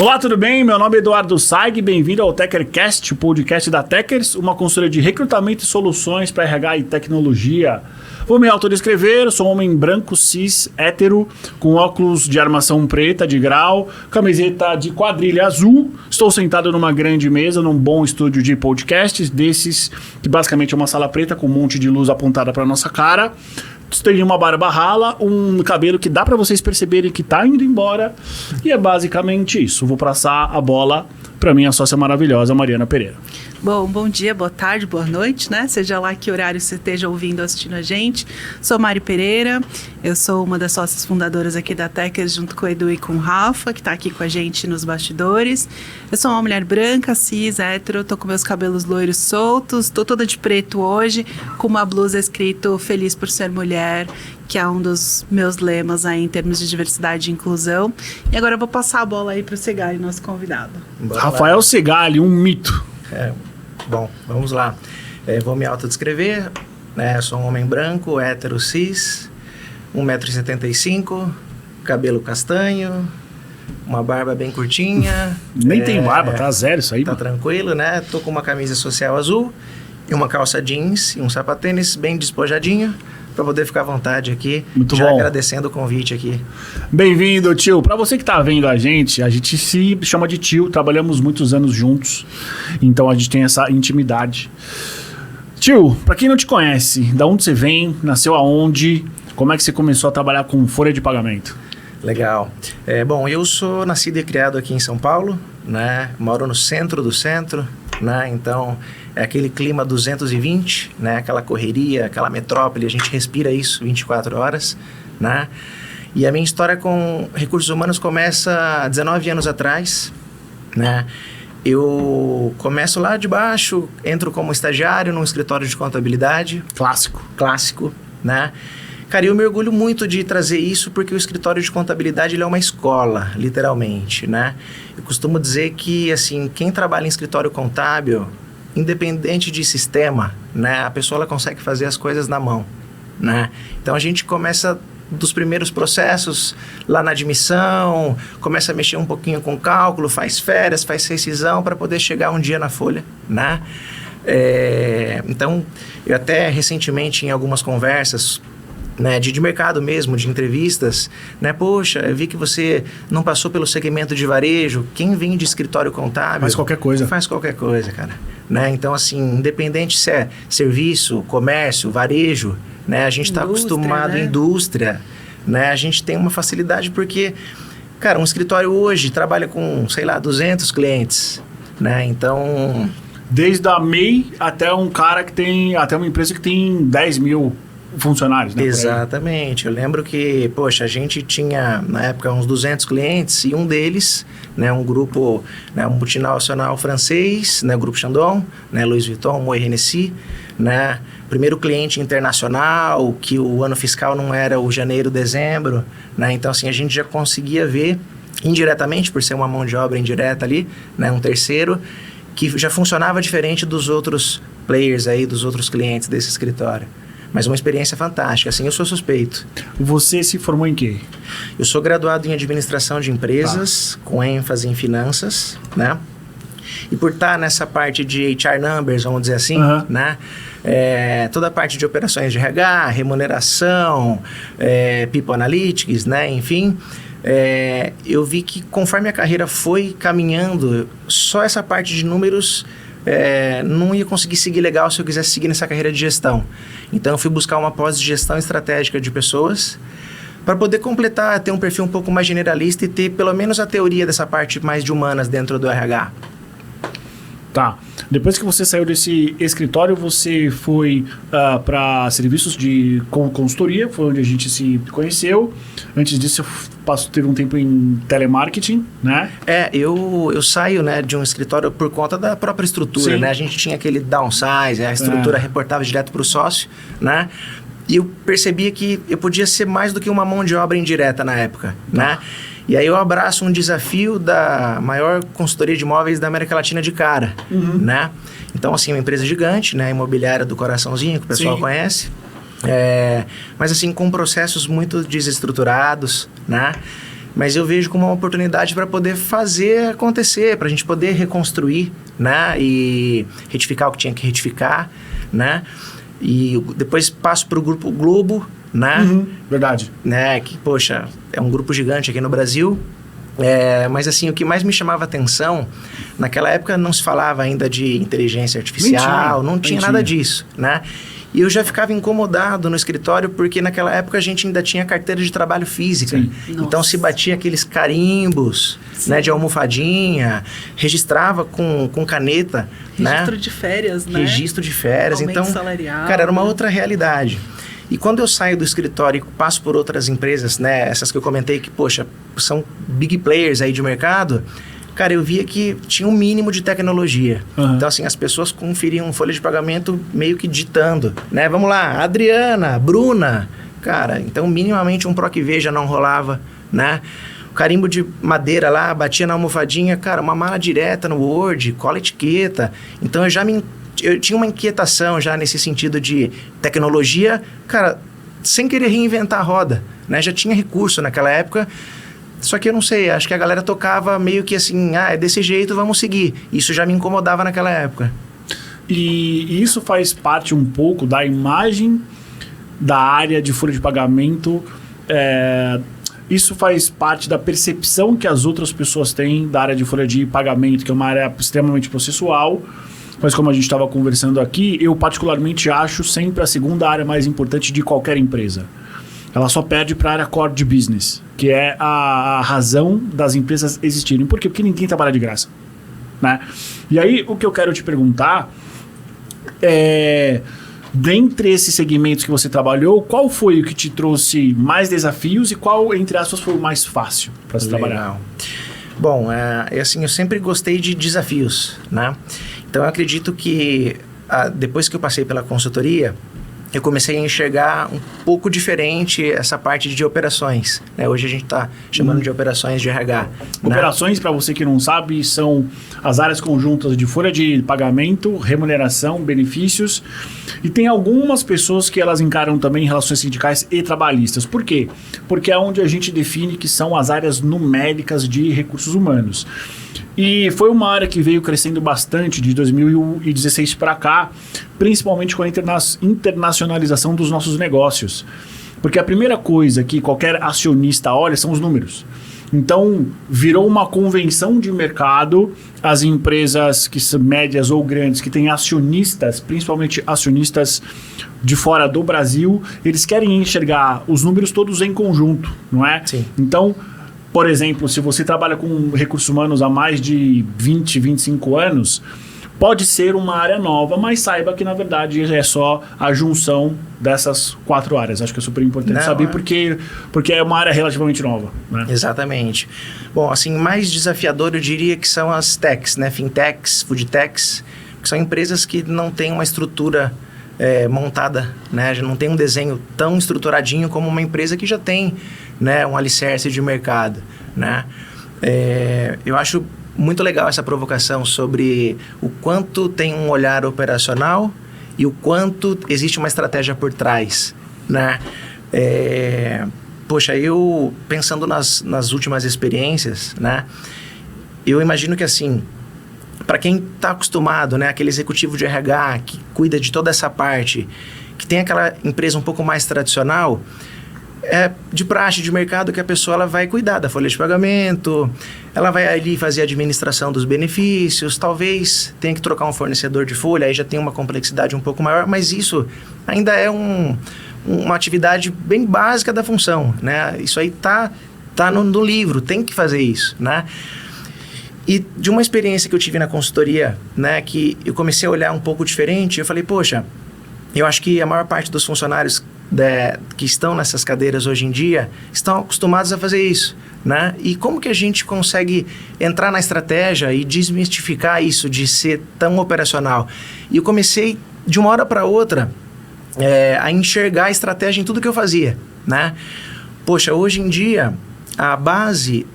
Olá, tudo bem? Meu nome é Eduardo Saig, bem-vindo ao TeckerCast, o podcast da Teckers, uma consultoria de recrutamento e soluções para RH e tecnologia. Vou me autodescrever, sou um homem branco, cis, hétero, com óculos de armação preta, de grau, camiseta de quadrilha azul. Estou sentado numa grande mesa, num bom estúdio de podcasts, desses que basicamente é uma sala preta com um monte de luz apontada para nossa cara. Tem uma barba rala, um cabelo que dá para vocês perceberem que tá indo embora. E é basicamente isso. Vou passar a bola para minha sócia maravilhosa, Mariana Pereira. Bom dia, boa tarde, boa noite, né? Seja lá que horário você esteja ouvindo ou assistindo a gente. Sou Mari Pereira, eu sou uma das sócias fundadoras aqui da Teckers, junto com o Edu e com o Rafa, que está aqui com a gente nos bastidores. Eu sou uma mulher branca, cis, hétero, tô com meus cabelos loiros soltos, tô toda de preto hoje, com uma blusa escrito Feliz por Ser Mulher, que é um dos meus lemas aí em termos de diversidade e inclusão. E agora eu vou passar a bola aí para o Segali, nosso convidado. Rafael Segali, um mito. Bom, vamos lá. Vou me autodescrever, né? Sou um homem branco, hétero, cis, 1,75 m, cabelo castanho, uma barba bem curtinha. Nem tem barba, tá zero isso aí. Tá tranquilo, né? Tô com uma camisa social azul e uma calça jeans e um sapatênis bem despojadinho, para poder ficar à vontade aqui. Muito já bom. Agradecendo o convite aqui. Bem-vindo, tio. Para você que tá vendo a gente se chama de tio, trabalhamos muitos anos juntos, então a gente tem essa intimidade. Tio, para quem não te conhece, da onde você vem, nasceu aonde, como é que você começou a trabalhar com folha de pagamento? Legal. Bom, eu sou nascido e criado aqui em São Paulo, né? Moro no centro do centro, né? Então é aquele clima 220, né? Aquela correria, aquela metrópole, a gente respira isso 24 horas, né? E a minha história com recursos humanos começa há 19 anos atrás, né? Eu começo lá de baixo, entro como estagiário num escritório de contabilidade. Clássico, né? Cara, eu me orgulho muito de trazer isso porque o escritório de contabilidade ele é uma escola, literalmente, né? Eu costumo dizer que, assim, quem trabalha em escritório contábil, independente de sistema, né? A pessoa ela consegue fazer as coisas na mão, né? Então, a gente começa dos primeiros processos lá na admissão, começa a mexer um pouquinho com cálculo, faz férias, faz rescisão para poder chegar um dia na folha, né? Então, eu até recentemente em algumas conversas, né, de mercado mesmo, de entrevistas, né? Poxa, eu vi que você não passou pelo segmento de varejo. Quem vem de escritório contábil... Faz qualquer coisa. Faz qualquer coisa, cara. Né? Então, assim, independente se é serviço, comércio, varejo, né? A gente está acostumado em indústria, né? A gente tem uma facilidade porque, cara, um escritório hoje trabalha com, sei lá, 200 clientes, né? Então... Desde a MEI até um cara que tem... Até uma empresa que tem 10 mil... funcionários, né? Exatamente. Eu lembro que, poxa, a gente tinha, na época, uns 200 clientes e um deles, né, um grupo, né, um multinacional francês, né, o Grupo Chandon, né, Louis Vuitton, Moët Hennessy, né, primeiro cliente internacional, que o ano fiscal não era o janeiro, dezembro, né, então, assim, a gente já conseguia ver, indiretamente, por ser uma mão de obra indireta ali, né, um terceiro, que já funcionava diferente dos outros players aí, dos outros clientes desse escritório. Mas uma experiência fantástica, assim, eu sou suspeito. Você se formou em quê? Eu sou graduado em administração de empresas, com ênfase em finanças, né? E por estar nessa parte de HR numbers, vamos dizer assim, né? Toda a parte de operações de RH, remuneração, people analytics, né? Enfim, eu vi que conforme a carreira foi caminhando, só essa parte de números... não ia conseguir seguir legal se eu quisesse seguir nessa carreira de gestão. Então eu fui buscar uma pós de gestão estratégica de pessoas para poder completar, ter um perfil um pouco mais generalista e ter pelo menos a teoria dessa parte mais de humanas dentro do RH. Tá. Depois que você saiu desse escritório, você foi para serviços de consultoria, foi onde a gente se conheceu. Antes disso, teve um tempo em telemarketing, né? Eu saio, né, de um escritório por conta da própria estrutura, né? A gente tinha aquele downsize, a estrutura reportava direto para o sócio, né? E eu percebia que eu podia ser mais do que uma mão de obra indireta na época, né? E aí eu abraço um desafio da maior consultoria de imóveis da América Latina de cara, né? Então, assim, uma empresa gigante, né? Imobiliária do Coraçãozinho, que o pessoal conhece. Mas, assim, com processos muito desestruturados, né? mas eu vejo como uma oportunidade para poder fazer acontecer, para a gente poder reconstruir, né? E retificar o que tinha que retificar, né? E depois passo para o Grupo Globo, né? Verdade. Né? Que, poxa, é um grupo gigante aqui no Brasil. Mas assim, o que mais me chamava atenção, naquela época não se falava ainda de inteligência artificial, não tinha nada disso, né? E eu já ficava incomodado no escritório, porque naquela época a gente ainda tinha carteira de trabalho física. Então se batia aqueles carimbos, né, de almofadinha, registrava com caneta. Registro, né? De férias, né? Registro de férias. Aumento Então, salarial, cara, era uma outra realidade. E quando eu saio do escritório e passo por outras empresas, né, essas que eu comentei que, poxa, são big players aí de mercado, cara, eu via que tinha um mínimo de tecnologia. Então, assim, as pessoas conferiam folha de pagamento meio que ditando, né? Vamos lá, Adriana, Bruna. Cara, então minimamente um PROC-V já não rolava, né? O carimbo de madeira lá, batia na almofadinha, cara, uma mala direta no Word, cola etiqueta. Então, eu tinha uma inquietação já nesse sentido de tecnologia, cara, sem querer reinventar a roda, né? Já tinha recurso naquela época. Só que eu não sei, acho que a galera tocava meio que assim, é desse jeito, vamos seguir. Isso já me incomodava naquela época. E isso faz parte um pouco da imagem da área de folha de pagamento. Isso faz parte da percepção que as outras pessoas têm da área de folha de pagamento, que é uma área extremamente processual. Mas como a gente estava conversando aqui, eu particularmente acho sempre a segunda área mais importante de qualquer empresa. Ela só perde para a área core de business, que é a razão das empresas existirem. Por quê? Porque ninguém trabalha de graça, né? E aí, o que eu quero te perguntar é, dentre esses segmentos que você trabalhou, qual foi o que te trouxe mais desafios e qual, entre aspas, foi o mais fácil para se trabalhar? Bom, assim, eu sempre gostei de desafios, né? Então, eu acredito que depois que eu passei pela consultoria, eu comecei a enxergar um pouco diferente essa parte de operações, né? Hoje a gente está chamando de operações de RH. Operações, né? Para você que não sabe, são as áreas conjuntas de folha de pagamento, remuneração, benefícios. E tem algumas pessoas que elas encaram também relações sindicais e trabalhistas. Por quê? Porque é onde a gente define que são as áreas numéricas de recursos humanos. E foi uma área que veio crescendo bastante de 2016 para cá, principalmente com a internacionalização dos nossos negócios. Porque a primeira coisa que qualquer acionista olha são os números. Então, virou uma convenção de mercado, as empresas que são médias ou grandes, que têm acionistas, principalmente acionistas de fora do Brasil, eles querem enxergar os números todos em conjunto, não é? Sim. Então, por exemplo, se você trabalha com recursos humanos há mais de 20, 25 anos, pode ser uma área nova, mas saiba que, na verdade, é só a junção dessas 4 áreas. Acho que é super importante saber, porque é uma área relativamente nova, né? Exatamente. Bom, assim, mais desafiador eu diria que são as techs, né? Fintechs, foodtechs, que são empresas que não têm uma estrutura montada, né? Já não tem um desenho tão estruturadinho como uma empresa que já tem, né, um alicerce de mercado, né? Eu acho muito legal essa provocação sobre o quanto tem um olhar operacional e o quanto existe uma estratégia por trás, né? Poxa, eu pensando nas últimas experiências, né? Eu imagino que assim, para quem está acostumado, né, aquele executivo de RH que cuida de toda essa parte, que tem aquela empresa um pouco mais tradicional, é de praxe de mercado que a pessoa ela vai cuidar da folha de pagamento, ela vai ali fazer a administração dos benefícios, talvez tenha que trocar um fornecedor de folha, aí já tem uma complexidade um pouco maior, mas isso ainda é uma atividade bem básica da função, né? Isso aí tá no livro, tem que fazer isso, né? E de uma experiência que eu tive na consultoria, né, que eu comecei a olhar um pouco diferente, eu falei, poxa, eu acho que a maior parte dos funcionários que estão nessas cadeiras hoje em dia estão acostumados a fazer isso, né? E como que a gente consegue entrar na estratégia e desmistificar isso de ser tão operacional? E eu comecei, de uma hora para outra, a enxergar a estratégia em tudo que eu fazia, né? Poxa, hoje em dia, a base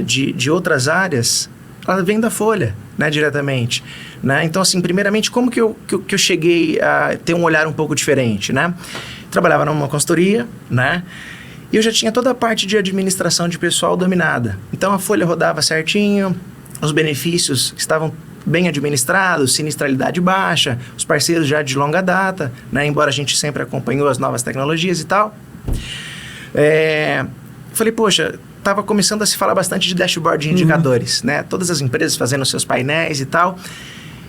de outras áreas, ela vem da folha, né, diretamente, né? Então, assim, primeiramente, como que eu cheguei a ter um olhar um pouco diferente, né? Trabalhava numa consultoria, né? E eu já tinha toda a parte de administração de pessoal dominada. Então a folha rodava certinho, os benefícios estavam bem administrados, sinistralidade baixa, os parceiros já de longa data, né? Embora a gente sempre acompanhou as novas tecnologias e tal. Falei, poxa, estava começando a se falar bastante de dashboard de indicadores, né? Todas as empresas fazendo seus painéis e tal.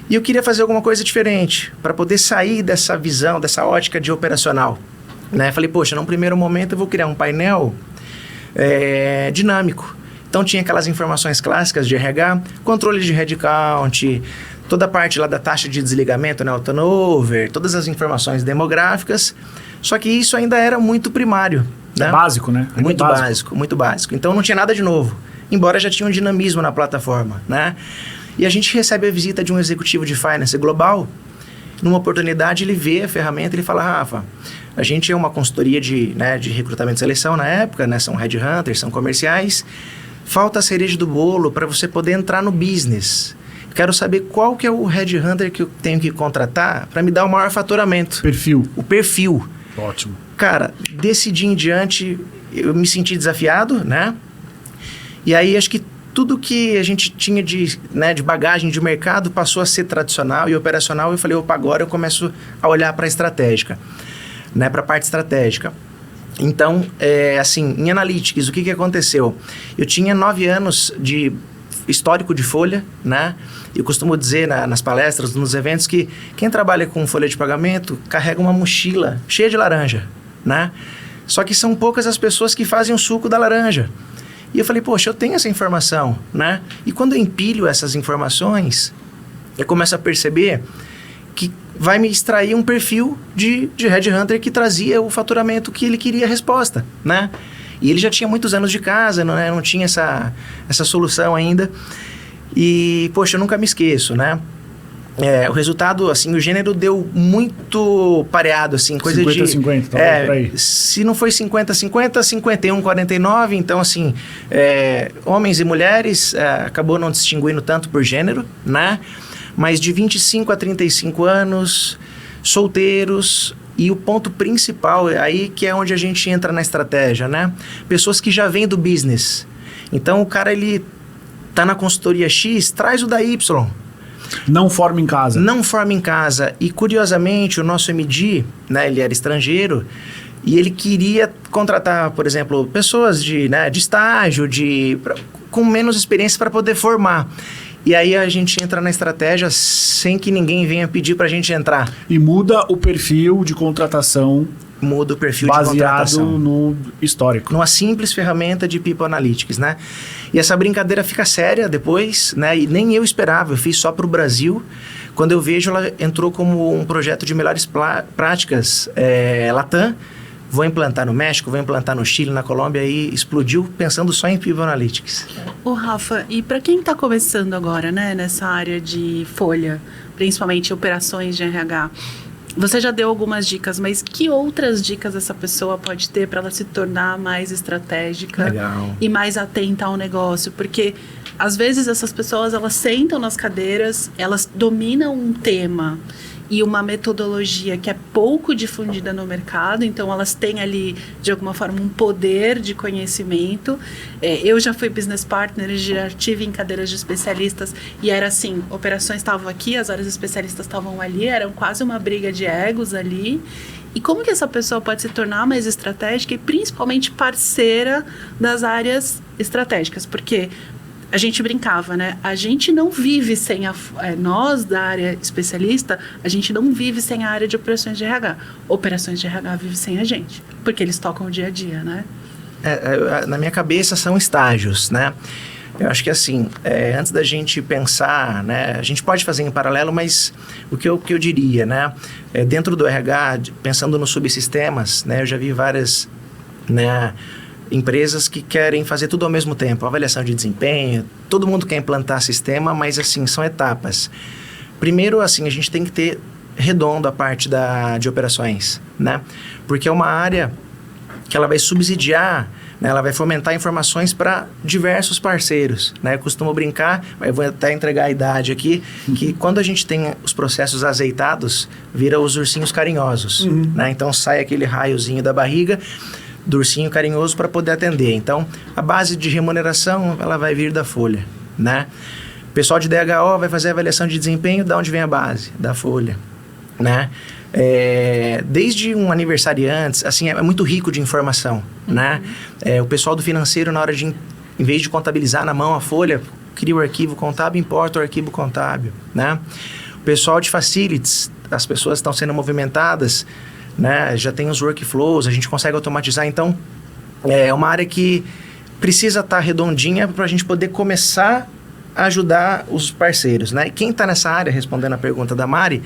E eu queria fazer alguma coisa diferente para poder sair dessa visão, dessa ótica de operacional, né? Falei, poxa, num primeiro momento eu vou criar um painel dinâmico. Então tinha aquelas informações clássicas de RH, controle de headcount, toda a parte lá da taxa de desligamento, né, o turnover, todas as informações demográficas. Só que isso ainda era muito primário, né? Básico, né? Muito básico, muito básico. Então não tinha nada de novo, embora já tinha um dinamismo na plataforma, né? E a gente recebe a visita de um executivo de finance global. Numa oportunidade, ele vê a ferramenta e ele fala, Rafa, a gente é uma consultoria de recrutamento e seleção na época, né? São headhunters, são comerciais. Falta a cereja do bolo para você poder entrar no business. Quero saber qual que é o headhunter que eu tenho que contratar para me dar o maior faturamento. Perfil. O perfil. Ótimo. Cara, desse dia em diante, eu me senti desafiado, né? E aí, acho que tudo que a gente tinha de bagagem de mercado passou a ser tradicional e operacional. Eu falei, opa, agora eu começo a olhar para a estratégica, né? Para a parte estratégica. Então, assim, em Analytics, o que aconteceu? Eu tinha 9 anos de histórico de folha, né? Eu costumo dizer nas palestras, nos eventos, que quem trabalha com folha de pagamento carrega uma mochila cheia de laranja, né? Só que são poucas as pessoas que fazem o suco da laranja. E eu falei, poxa, eu tenho essa informação, né? E quando eu empilho essas informações, eu começo a perceber que vai me extrair um perfil de headhunter que trazia o faturamento que ele queria a resposta, né? E ele já tinha muitos anos de casa, não tinha essa solução ainda. E, poxa, eu nunca me esqueço, né? O resultado, assim, o gênero deu muito pareado, assim, coisa 50-50, por aí. Se não foi 50-50, 51-49, então, assim, homens e mulheres, acabou não distinguindo tanto por gênero, né? Mas de 25 a 35 anos, solteiros, e o ponto principal é aí que é onde a gente entra na estratégia, né? Pessoas que já vêm do business. Então, o cara, ele tá na consultoria X, traz o da Y. Não forma em casa. Não forma em casa. E, curiosamente, o nosso MD, né, ele era estrangeiro, e ele queria contratar, por exemplo, pessoas de estágio, com menos experiência para poder formar. E aí a gente entra na estratégia sem que ninguém venha pedir para a gente entrar. E muda o perfil de contratação. Muda o perfil de contratação. Baseado no histórico. Numa simples ferramenta de People Analytics, né? E essa brincadeira fica séria depois, né? E nem eu esperava, eu fiz só para o Brasil. Quando eu vejo, ela entrou como um projeto de melhores práticas Latam. Vou implantar no México, vou implantar no Chile, na Colômbia, e explodiu pensando só em People Analytics. Ô Rafa, e para quem está começando agora, né, nessa área de folha, principalmente operações de RH, você já deu algumas dicas, mas que outras dicas essa pessoa pode ter para ela se tornar mais estratégica e mais atenta ao negócio? Porque às vezes essas pessoas, elas sentam nas cadeiras, elas dominam um tema e uma metodologia que é pouco difundida no mercado, então elas têm ali, de alguma forma, um poder de conhecimento. Eu já fui business partner, já tive em cadeiras de especialistas, e era assim, operações estavam aqui, as áreas especialistas estavam ali, era quase uma briga de egos ali. E como que essa pessoa pode se tornar mais estratégica e principalmente parceira das áreas estratégicas? Porque a gente brincava, né? A gente não vive sem nós da área especialista, a gente não vive sem a área de operações de RH. Operações de RH vive sem a gente, porque eles tocam o dia a dia, né? Na minha cabeça são estágios, né? Eu acho que assim, antes da gente pensar, né? A gente pode fazer em paralelo, mas o que eu diria, né? Dentro do RH, pensando nos subsistemas, né? Eu já vi várias, né, empresas que querem fazer tudo ao mesmo tempo, avaliação de desempenho, todo mundo quer implantar sistema, mas assim, são etapas. Primeiro, assim, a gente tem que ter redondo a parte de operações, né? Porque é uma área que ela vai subsidiar, né? Ela vai fomentar informações para diversos parceiros, né? Eu costumo brincar, mas eu vou até entregar a idade aqui, que quando a gente tem os processos azeitados, vira os ursinhos carinhosos, né? Então sai aquele raiozinho da barriga. do ursinho carinhoso para poder atender. Então, a base de remuneração, ela vai vir da folha, né? O pessoal de DHO vai fazer a avaliação de desempenho, de onde vem a base? Da folha, né? Desde um aniversariante, assim, é muito rico de informação, né? O pessoal do financeiro, na hora de, em vez de contabilizar na mão a folha, cria o arquivo contábil, importa o arquivo contábil, né? O pessoal de facilities, as pessoas estão sendo movimentadas, né? Já tem os workflows, a gente consegue automatizar. Então, é uma área que precisa estar redondinha para a gente poder começar a ajudar os parceiros, né? E quem está nessa área, respondendo a pergunta da Mari,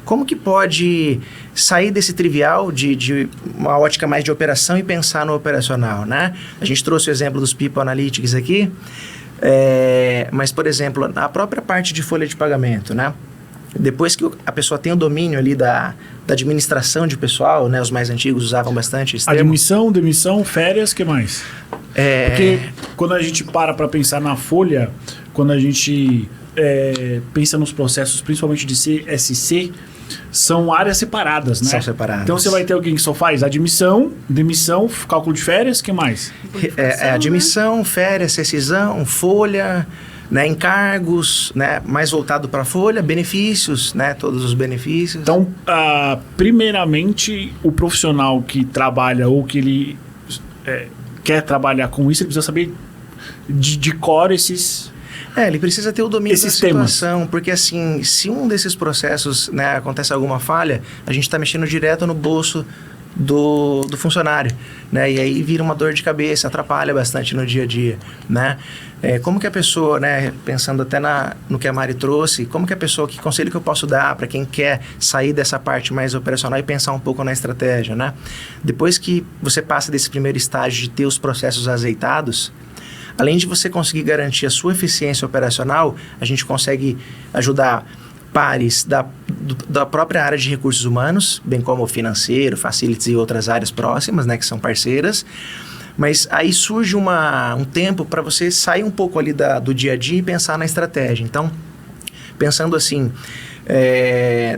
como que pode sair desse trivial de uma ótica mais de operação e pensar no operacional, né? A gente trouxe o exemplo dos People Analytics aqui, mas, por exemplo, a própria parte de folha de pagamento, né? Depois que a pessoa tem o domínio ali da administração de pessoal, né? Os mais antigos usavam bastante esse termo. Admissão, demissão, férias, o que mais? Porque quando a gente para pensar na folha, quando a gente pensa nos processos, principalmente de CSC, são áreas separadas, né? São separadas. Então você vai ter alguém que só faz admissão, demissão, cálculo de férias, o que mais? Admissão, férias, rescisão, folha, né, encargos, né, mais voltado para a folha, benefícios, né, todos os benefícios. Então, primeiramente, o profissional que trabalha ou que ele quer trabalhar com isso, ele precisa saber de cor esses... Ele precisa ter o domínio da temas. situação, porque assim, se um desses processos, né, acontece alguma falha, a gente está mexendo direto no bolso do funcionário, né, e aí vira uma dor de cabeça, atrapalha bastante no dia a dia, né. Como que a pessoa, né, pensando até no que a Mari trouxe, como que a pessoa, que conselho que eu posso dar para quem quer sair dessa parte mais operacional e pensar um pouco na estratégia, né? Depois que você passa desse primeiro estágio de ter os processos azeitados, além de você conseguir garantir a sua eficiência operacional, a gente consegue ajudar pares da própria área de recursos humanos, bem como o financeiro, facilities e outras áreas próximas, né, que são parceiras. Mas aí surge um tempo para você sair um pouco ali do dia a dia e pensar na estratégia. Então, pensando assim,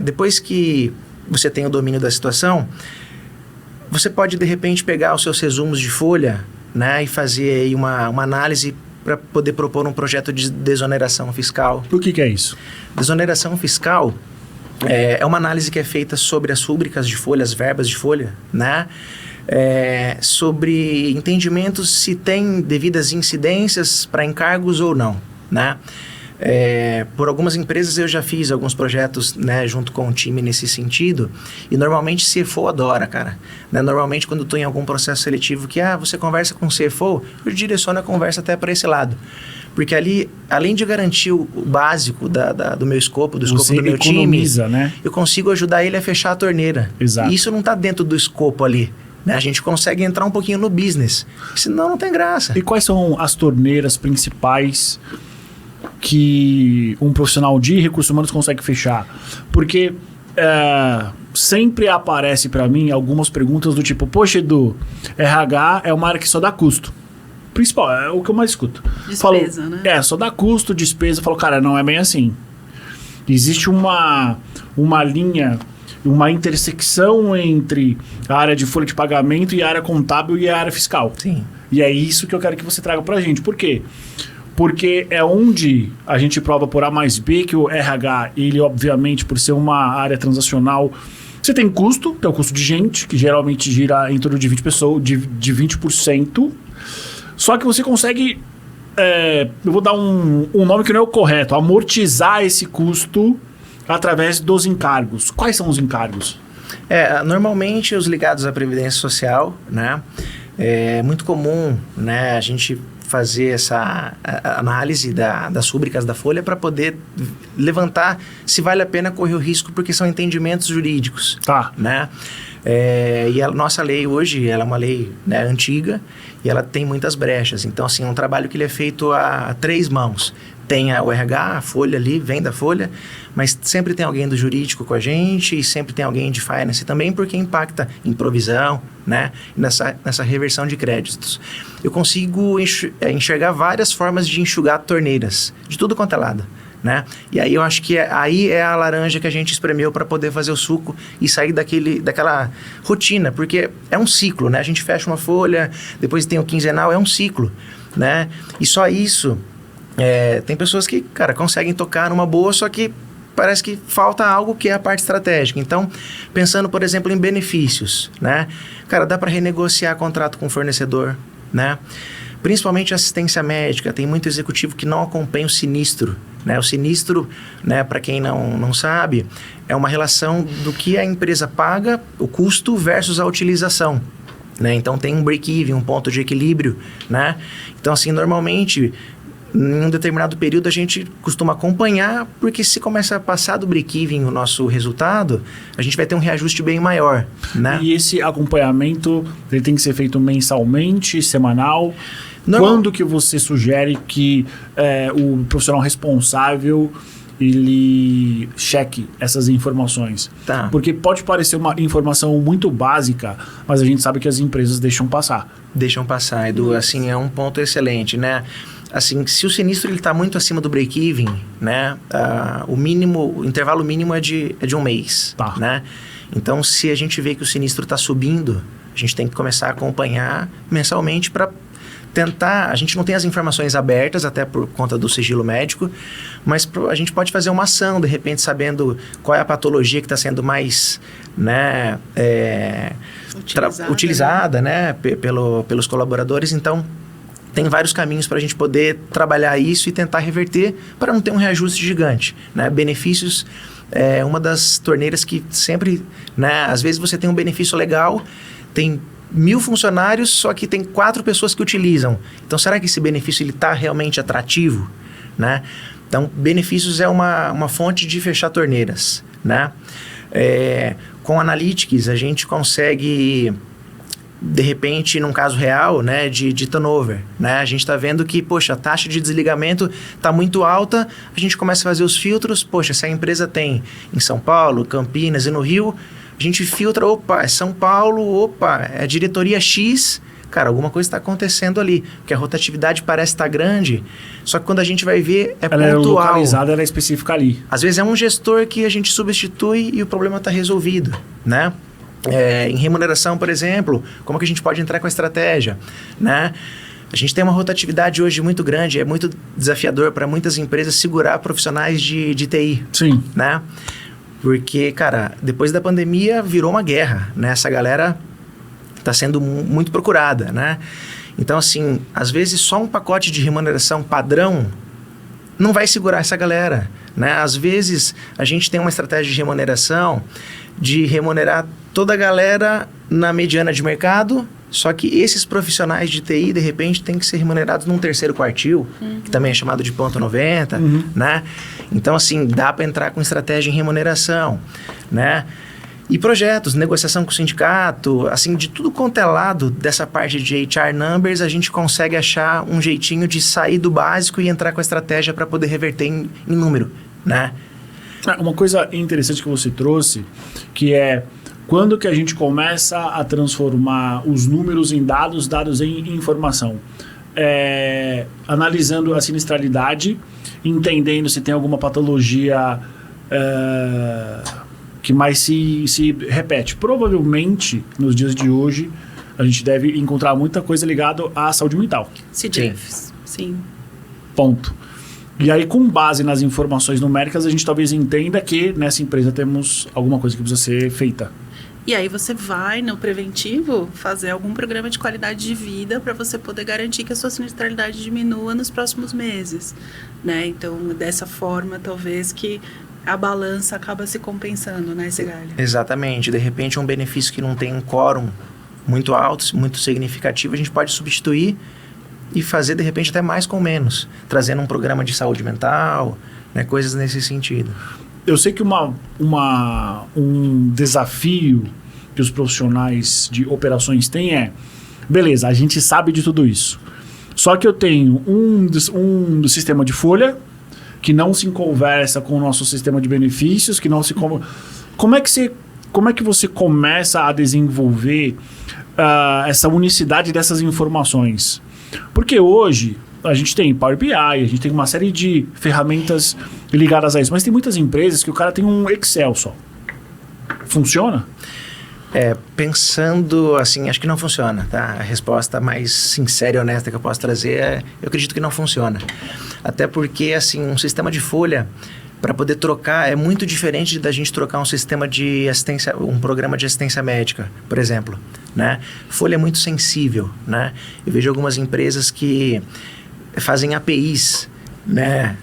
depois que você tem o domínio da situação, você pode, de repente, pegar os seus resumos de folha, né, e fazer aí uma análise para poder propor um projeto de desoneração fiscal. O que é isso? Desoneração fiscal é uma análise que é feita sobre as rúbricas de folha, as verbas de folha, né? Sobre entendimentos se tem devidas incidências para encargos ou não, né? Por algumas empresas eu já fiz alguns projetos, né, junto com o time nesse sentido, e normalmente CFO adora, cara, né? Normalmente quando estou em algum processo seletivo que você conversa com o CFO, eu direciono a conversa até para esse lado, porque ali, além de garantir o básico do meu escopo, do escopo do meu time, né? eu consigo ajudar ele a fechar a torneira. Exato. E isso não está dentro do escopo ali, né? A gente consegue entrar um pouquinho no business, senão não tem graça. E quais são as torneiras principais que um profissional de recursos humanos consegue fechar? Porque sempre aparece para mim algumas perguntas do tipo, poxa, Edu, RH é uma área que só dá custo. Principal, é o que eu mais escuto. Despesa, né? Só dá custo, despesa. Eu falo, cara, não é bem assim. Existe uma linha, uma intersecção entre a área de folha de pagamento e a área contábil e a área fiscal. Sim. E é isso que eu quero que você traga pra gente. Por quê? Porque é onde a gente prova por A mais B que o RH, ele obviamente, por ser uma área transacional, você tem custo, que é o custo de gente, que geralmente gira em torno de 20%. Só que você consegue, eu vou dar um nome que não é o correto, amortizar esse custo através dos encargos. Quais são os encargos? Normalmente os ligados à Previdência Social, né? É muito comum, né, a gente fazer essa análise das rúbricas da folha para poder levantar se vale a pena correr o risco, porque são entendimentos jurídicos. Tá. Né? E a nossa lei hoje, ela é uma lei, né, antiga, e ela tem muitas brechas. Então, assim, é um trabalho que ele é feito a 3 mãos. Tem o RH, a folha ali, vem da folha, mas sempre tem alguém do jurídico com a gente e sempre tem alguém de finance também, porque impacta em provisão, né? Nessa reversão de créditos. Eu consigo enxergar várias formas de enxugar torneiras, de tudo quanto é lado, né? E aí eu acho que aí é a laranja que a gente espremeu para poder fazer o suco e sair daquela rotina, porque é um ciclo, né? A gente fecha uma folha, depois tem o quinzenal, é um ciclo, né? E só isso, tem pessoas que, cara, conseguem tocar numa boa, só que parece que falta algo que é a parte estratégica. Então, pensando, por exemplo, em benefícios, né? Cara, dá para renegociar contrato com o fornecedor, né? Principalmente assistência médica. Tem muito executivo que não acompanha o sinistro, né? O sinistro, né, para quem não sabe, é uma relação do que a empresa paga, o custo versus a utilização, né? Então, tem um break-even, um ponto de equilíbrio, né? Então, assim, normalmente, em um determinado período, a gente costuma acompanhar, porque se começa a passar do break-even o nosso resultado, a gente vai ter um reajuste bem maior, né? E esse acompanhamento, ele tem que ser feito mensalmente, semanal? Quando que você sugere que o profissional responsável ele cheque essas informações? Tá. Porque pode parecer uma informação muito básica, mas a gente sabe que as empresas deixam passar. Deixam passar, Edu. Assim, é um ponto excelente, né? Assim, se o sinistro está muito acima do break-even, né? O intervalo mínimo é de um mês, tá, né? Então, se a gente vê que o sinistro está subindo, a gente tem que começar a acompanhar mensalmente para tentar... A gente não tem as informações abertas, até por conta do sigilo médico, mas a gente pode fazer uma ação, de repente, sabendo qual é a patologia que está sendo mais, né, utilizada, né, pelos colaboradores. Então, tem vários caminhos para a gente poder trabalhar isso e tentar reverter para não ter um reajuste gigante, né? Benefícios é uma das torneiras que sempre, né? Às vezes você tem um benefício legal, tem 1.000 funcionários, só que tem 4 pessoas que utilizam. Então, será que esse benefício está realmente atrativo, né? Então, benefícios é uma fonte de fechar torneiras, né? Com Analytics, a gente consegue... de repente, num caso real, né, de turnover, né, a gente está vendo que, poxa, a taxa de desligamento está muito alta, a gente começa a fazer os filtros, poxa, se a empresa tem em São Paulo, Campinas e no Rio, a gente filtra, opa, é São Paulo, opa, é diretoria X, cara, alguma coisa está acontecendo ali, porque a rotatividade parece estar grande, só que quando a gente vai ver, é ela pontual. Ela é localizada, ela é específica ali. Às vezes é um gestor que a gente substitui e o problema está resolvido, né? Em remuneração, por exemplo, como que a gente pode entrar com a estratégia, né? A gente tem uma rotatividade hoje muito grande, é muito desafiador para muitas empresas segurar profissionais de TI. Sim. Né? Porque, cara, depois da pandemia virou uma guerra, né? Essa galera está sendo muito procurada, né? Então, assim, às vezes só um pacote de remuneração padrão não vai segurar essa galera, né? Às vezes a gente tem uma estratégia de remuneração de remunerar toda a galera na mediana de mercado, só que esses profissionais de TI, de repente, têm que ser remunerados num terceiro quartil, que também é chamado de ponto 90, né? Então, assim, dá para entrar com estratégia em remuneração, né? E projetos, negociação com o sindicato, assim, de tudo quanto é lado dessa parte de HR Numbers, a gente consegue achar um jeitinho de sair do básico e entrar com a estratégia para poder reverter em número, né? Uma coisa interessante que você trouxe, que é quando que a gente começa a transformar os números em dados, dados em informação. Analisando a sinistralidade, entendendo se tem alguma patologia que mais se repete. Provavelmente, nos dias de hoje, a gente deve encontrar muita coisa ligada à saúde mental. CDFs, sim. Ponto. E aí, com base nas informações numéricas, a gente talvez entenda que nessa empresa temos alguma coisa que precisa ser feita. E aí você vai, no preventivo, fazer algum programa de qualidade de vida para você poder garantir que a sua sinistralidade diminua nos próximos meses, né? Então, dessa forma, talvez que a balança acaba se compensando, né, Segalha? Exatamente. De repente, um benefício que não tem um quórum muito alto, muito significativo, a gente pode substituir e fazer, de repente, até mais com menos, trazendo um programa de saúde mental, né, coisas nesse sentido. Eu sei que um desafio que os profissionais de operações têm beleza, a gente sabe de tudo isso. Só que eu tenho um sistema de folha que não se conversa com o nosso sistema de benefícios, que não se... Como é que você começa a desenvolver essa unicidade dessas informações? Porque hoje, a gente tem Power BI, a gente tem uma série de ferramentas ligadas a isso, mas tem muitas empresas que o cara tem um Excel só. Funciona? Pensando assim, acho que não funciona, tá? A resposta mais sincera e honesta que eu posso trazer é, eu acredito que não funciona. Até porque, assim, um sistema de folha, para poder trocar, é muito diferente da gente trocar um sistema de assistência, um programa de assistência médica, por exemplo, né? Folha é muito sensível, né? Eu vejo algumas empresas que fazem APIs, né?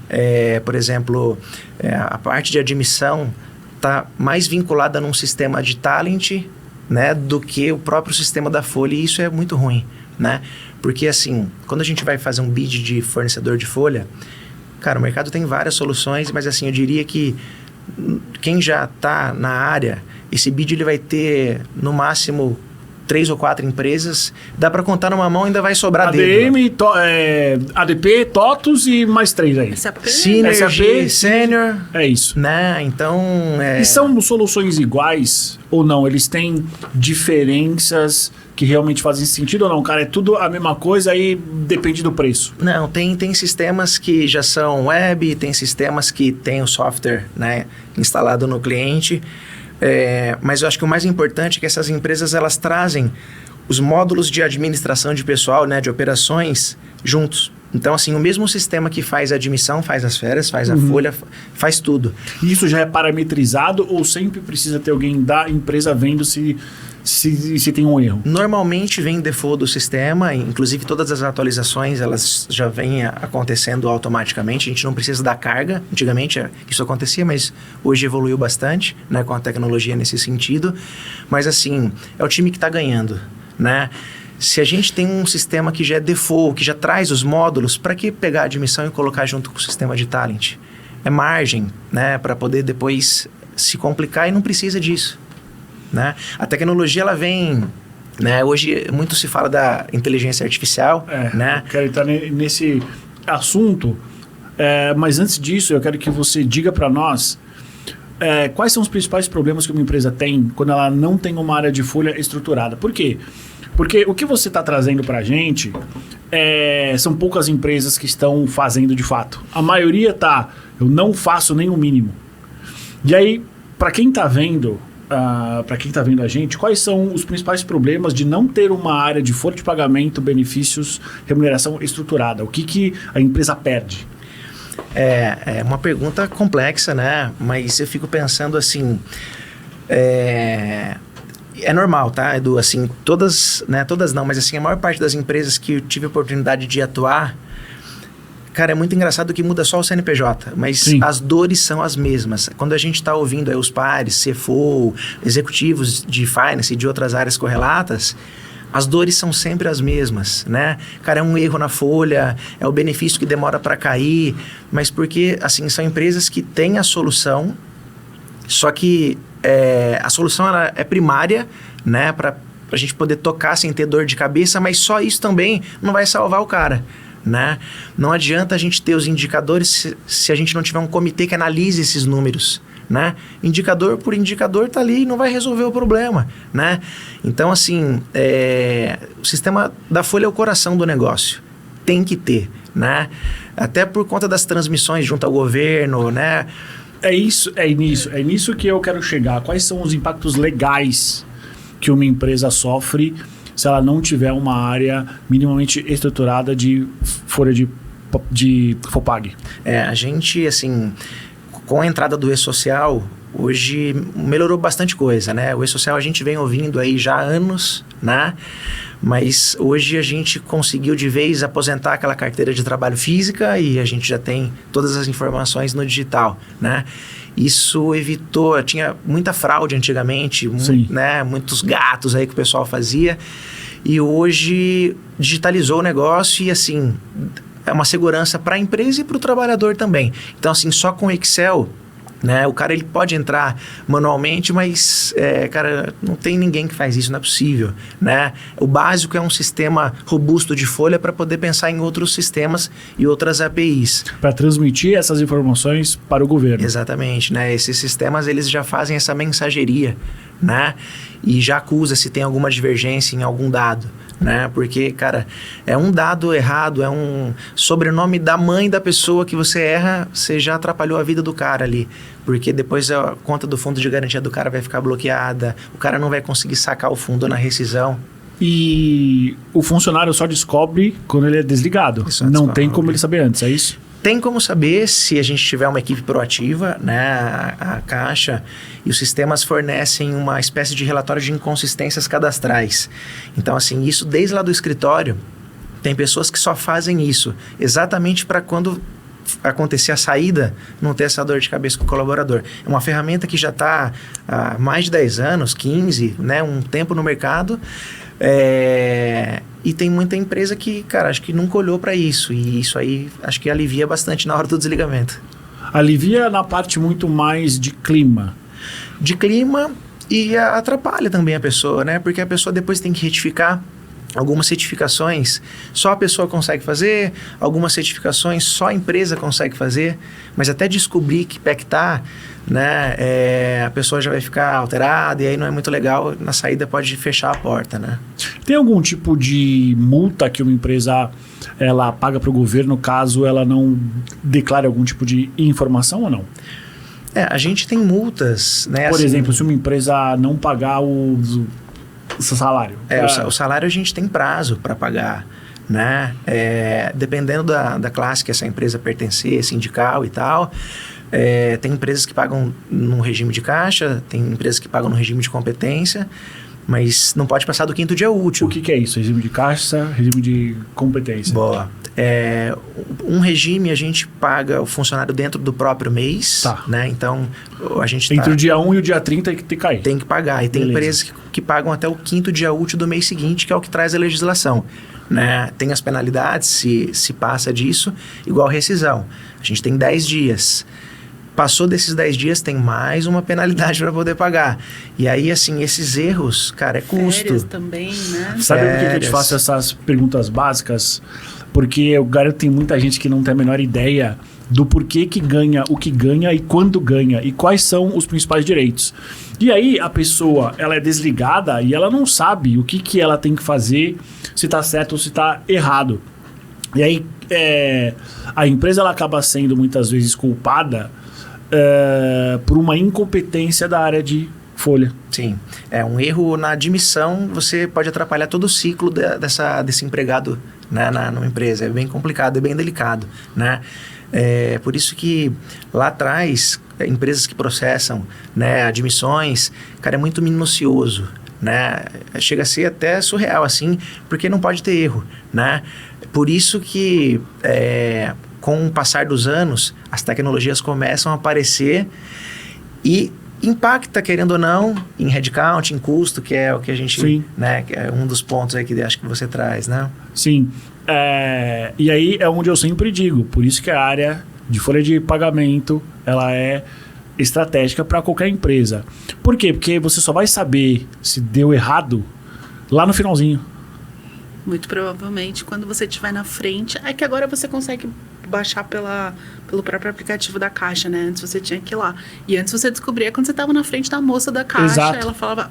Por exemplo, a parte de admissão está mais vinculada num sistema de talent, né, do que o próprio sistema da folha, e isso é muito ruim, né? Porque, assim, quando a gente vai fazer um bid de fornecedor de folha, cara, o mercado tem várias soluções, mas, assim, eu diria que quem já está na área, esse bid ele vai ter, no máximo, 3 ou 4 empresas, dá para contar numa mão, ainda vai sobrar ADM, dedo. ADP, TOTUS e mais 3 aí. SAP. Synergy, Senior. É isso. Né? Então... E são soluções iguais ou não? Eles têm diferenças que realmente fazem sentido ou não? Cara, é tudo a mesma coisa, aí depende do preço. Não, tem sistemas que já são web, tem sistemas que tem o software, né, instalado no cliente. Mas eu acho que o mais importante é que essas empresas elas trazem os módulos de administração de pessoal, né, de operações, juntos. Então, assim, o mesmo sistema que faz a admissão, faz as férias, faz a folha, faz tudo. E isso já é parametrizado ou sempre precisa ter alguém da empresa vendo se tem um erro? Normalmente vem default do sistema, inclusive todas as atualizações elas já vêm acontecendo automaticamente, a gente não precisa dar carga. Antigamente isso acontecia, mas hoje evoluiu bastante, né, com a tecnologia nesse sentido. Mas assim, é o time que está ganhando, né? Se a gente tem um sistema que já é default, que já traz os módulos, para que pegar a admissão e colocar junto com o sistema de talent? É margem, né, para poder depois se complicar, e não precisa disso, né? A tecnologia ela vem, né? Hoje muito se fala da inteligência artificial, né? Eu quero entrar nesse assunto, mas antes disso eu quero que você diga para nós quais são os principais problemas que uma empresa tem quando ela não tem uma área de folha estruturada. Por quê? Porque o que você está trazendo para a gente são poucas empresas que estão fazendo de fato. A maioria eu não faço nem o mínimo. E aí, para quem está vendo a gente, quais são os principais problemas de não ter uma área de folha de pagamento, benefícios, remuneração estruturada? O que a empresa perde? É uma pergunta complexa, né? Mas eu fico pensando assim... É normal, tá, Edu? Assim, todas não, mas assim, a maior parte das empresas que eu tive a oportunidade de atuar, cara, é muito engraçado que muda só o CNPJ, mas sim, as dores são as mesmas. Quando a gente está ouvindo os pares, CFO, executivos de finance e de outras áreas correlatas, as dores são sempre as mesmas, né? Cara, é um erro na folha, é o benefício que demora para cair, mas porque, assim, são empresas que têm a solução, só que a solução ela é primária, né, para a gente poder tocar sem ter dor de cabeça, mas só isso também não vai salvar o cara, né? Não adianta a gente ter os indicadores se a gente não tiver um comitê que analise esses números, né? Indicador por indicador tá ali e não vai resolver o problema, né? Então, assim, o sistema da folha é o coração do negócio. Tem que ter, né? Até por conta das transmissões junto ao governo, né? É nisso que eu quero chegar. Quais são os impactos legais que uma empresa sofre se ela não tiver uma área minimamente estruturada de folha de FOPAG? A gente, assim, com a entrada do E-Social, hoje melhorou bastante coisa, né? O E-Social a gente vem ouvindo aí já há anos, né? Mas hoje a gente conseguiu de vez aposentar aquela carteira de trabalho física e a gente já tem todas as informações no digital, né? Isso evitou, tinha muita fraude antigamente, né? Muitos gatos aí que o pessoal fazia, e hoje digitalizou o negócio e, assim, é uma segurança para a empresa e para o trabalhador também. Então, assim, só com Excel, né, o cara ele pode entrar manualmente, mas, cara, não tem ninguém que faz isso, não é possível, né? O básico é um sistema robusto de folha para poder pensar em outros sistemas e outras APIs. Para transmitir essas informações para o governo. Exatamente, né? Esses sistemas, eles já fazem essa mensageria, né? E já acusa se tem alguma divergência em algum dado, né? Porque, cara, é um dado errado, é um sobrenome da mãe da pessoa que você erra, você já atrapalhou a vida do cara ali. Porque depois a conta do fundo de garantia do cara vai ficar bloqueada, o cara não vai conseguir sacar o fundo na rescisão. E o funcionário só descobre quando ele é desligado. Isso, Não descobre. tem como ele saber antes, é isso? Tem como saber se a gente tiver uma equipe proativa, né? A Caixa e os sistemas fornecem uma espécie de relatório de inconsistências cadastrais. Então, assim, isso desde lá do escritório, tem pessoas que só fazem isso exatamente para quando acontecer a saída, não ter essa dor de cabeça com o colaborador. É uma ferramenta que já está há mais de 10 anos, 15, né? Um tempo no mercado. E tem muita empresa que, cara, acho que nunca olhou para isso. E isso aí, acho que alivia bastante na hora do desligamento. Alivia na parte muito mais de clima. De clima e atrapalha também a pessoa, né? Porque a pessoa depois tem que retificar. Algumas certificações só a pessoa consegue fazer, algumas certificações só a empresa consegue fazer, mas até descobrir que pé que tá, né, a pessoa já vai ficar alterada e aí não é muito legal, na saída pode fechar a porta, né? Tem algum tipo de multa que uma empresa ela paga para o governo caso ela não declare algum tipo de informação ou não? A gente tem multas, né? Por assim, exemplo, se uma empresa não pagar o seu salário. O salário a gente tem prazo para pagar, né? Dependendo da classe que essa empresa pertencer, sindical e tal, tem empresas que pagam no regime de caixa, tem empresas que pagam no regime de competência, mas não pode passar do 5º dia útil. O que é isso? Regime de caixa, regime de competência? Boa. Um regime a gente paga o funcionário dentro do próprio mês, Tá. né? Então, a gente Entre o dia 1 e o dia 30 tem que cair. tem que pagar. E tem Beleza. empresas que pagam até o 5º dia útil do mês seguinte, que é o que traz a legislação, né? Tem as penalidades, se passa disso, igual rescisão. A gente tem 10 dias. Passou desses 10 dias, tem mais uma penalidade para poder pagar. E aí, assim, esses erros, cara, é custo. Férias também, né? Sabe por que eu te Férias. faço essas perguntas básicas? Porque eu garanto que tem muita gente que não tem a menor ideia do porquê que ganha, o que ganha e quando ganha e quais são os principais direitos. E aí a pessoa, ela é desligada e ela não sabe o que ela tem que fazer, se está certo ou se está errado. E aí a empresa ela acaba sendo muitas vezes culpada por uma incompetência da área de folha. Sim. Um erro na admissão, você pode atrapalhar todo o ciclo desse empregado, né, numa empresa. É bem complicado, é bem delicado, né? Por isso que lá atrás, empresas que processam, né, admissões, cara, é muito minucioso, né? Chega a ser até surreal, assim, porque não pode ter erro, né? Por isso que, com o passar dos anos, as tecnologias começam a aparecer e impacta, querendo ou não, em headcount, em custo, que é o que a gente... Sim. Né, que é um dos pontos aí que acho que você traz, né? Sim. E aí é onde eu sempre digo, por isso que a área de folha de pagamento, ela é estratégica para qualquer empresa. Por quê? Porque você só vai saber se deu errado lá no finalzinho. Muito provavelmente, quando você estiver na frente... É que agora você consegue baixar pelo próprio aplicativo da Caixa, né? Antes você tinha que ir lá. E antes você descobria quando você estava na frente da moça da Caixa. Exato. Ela falava,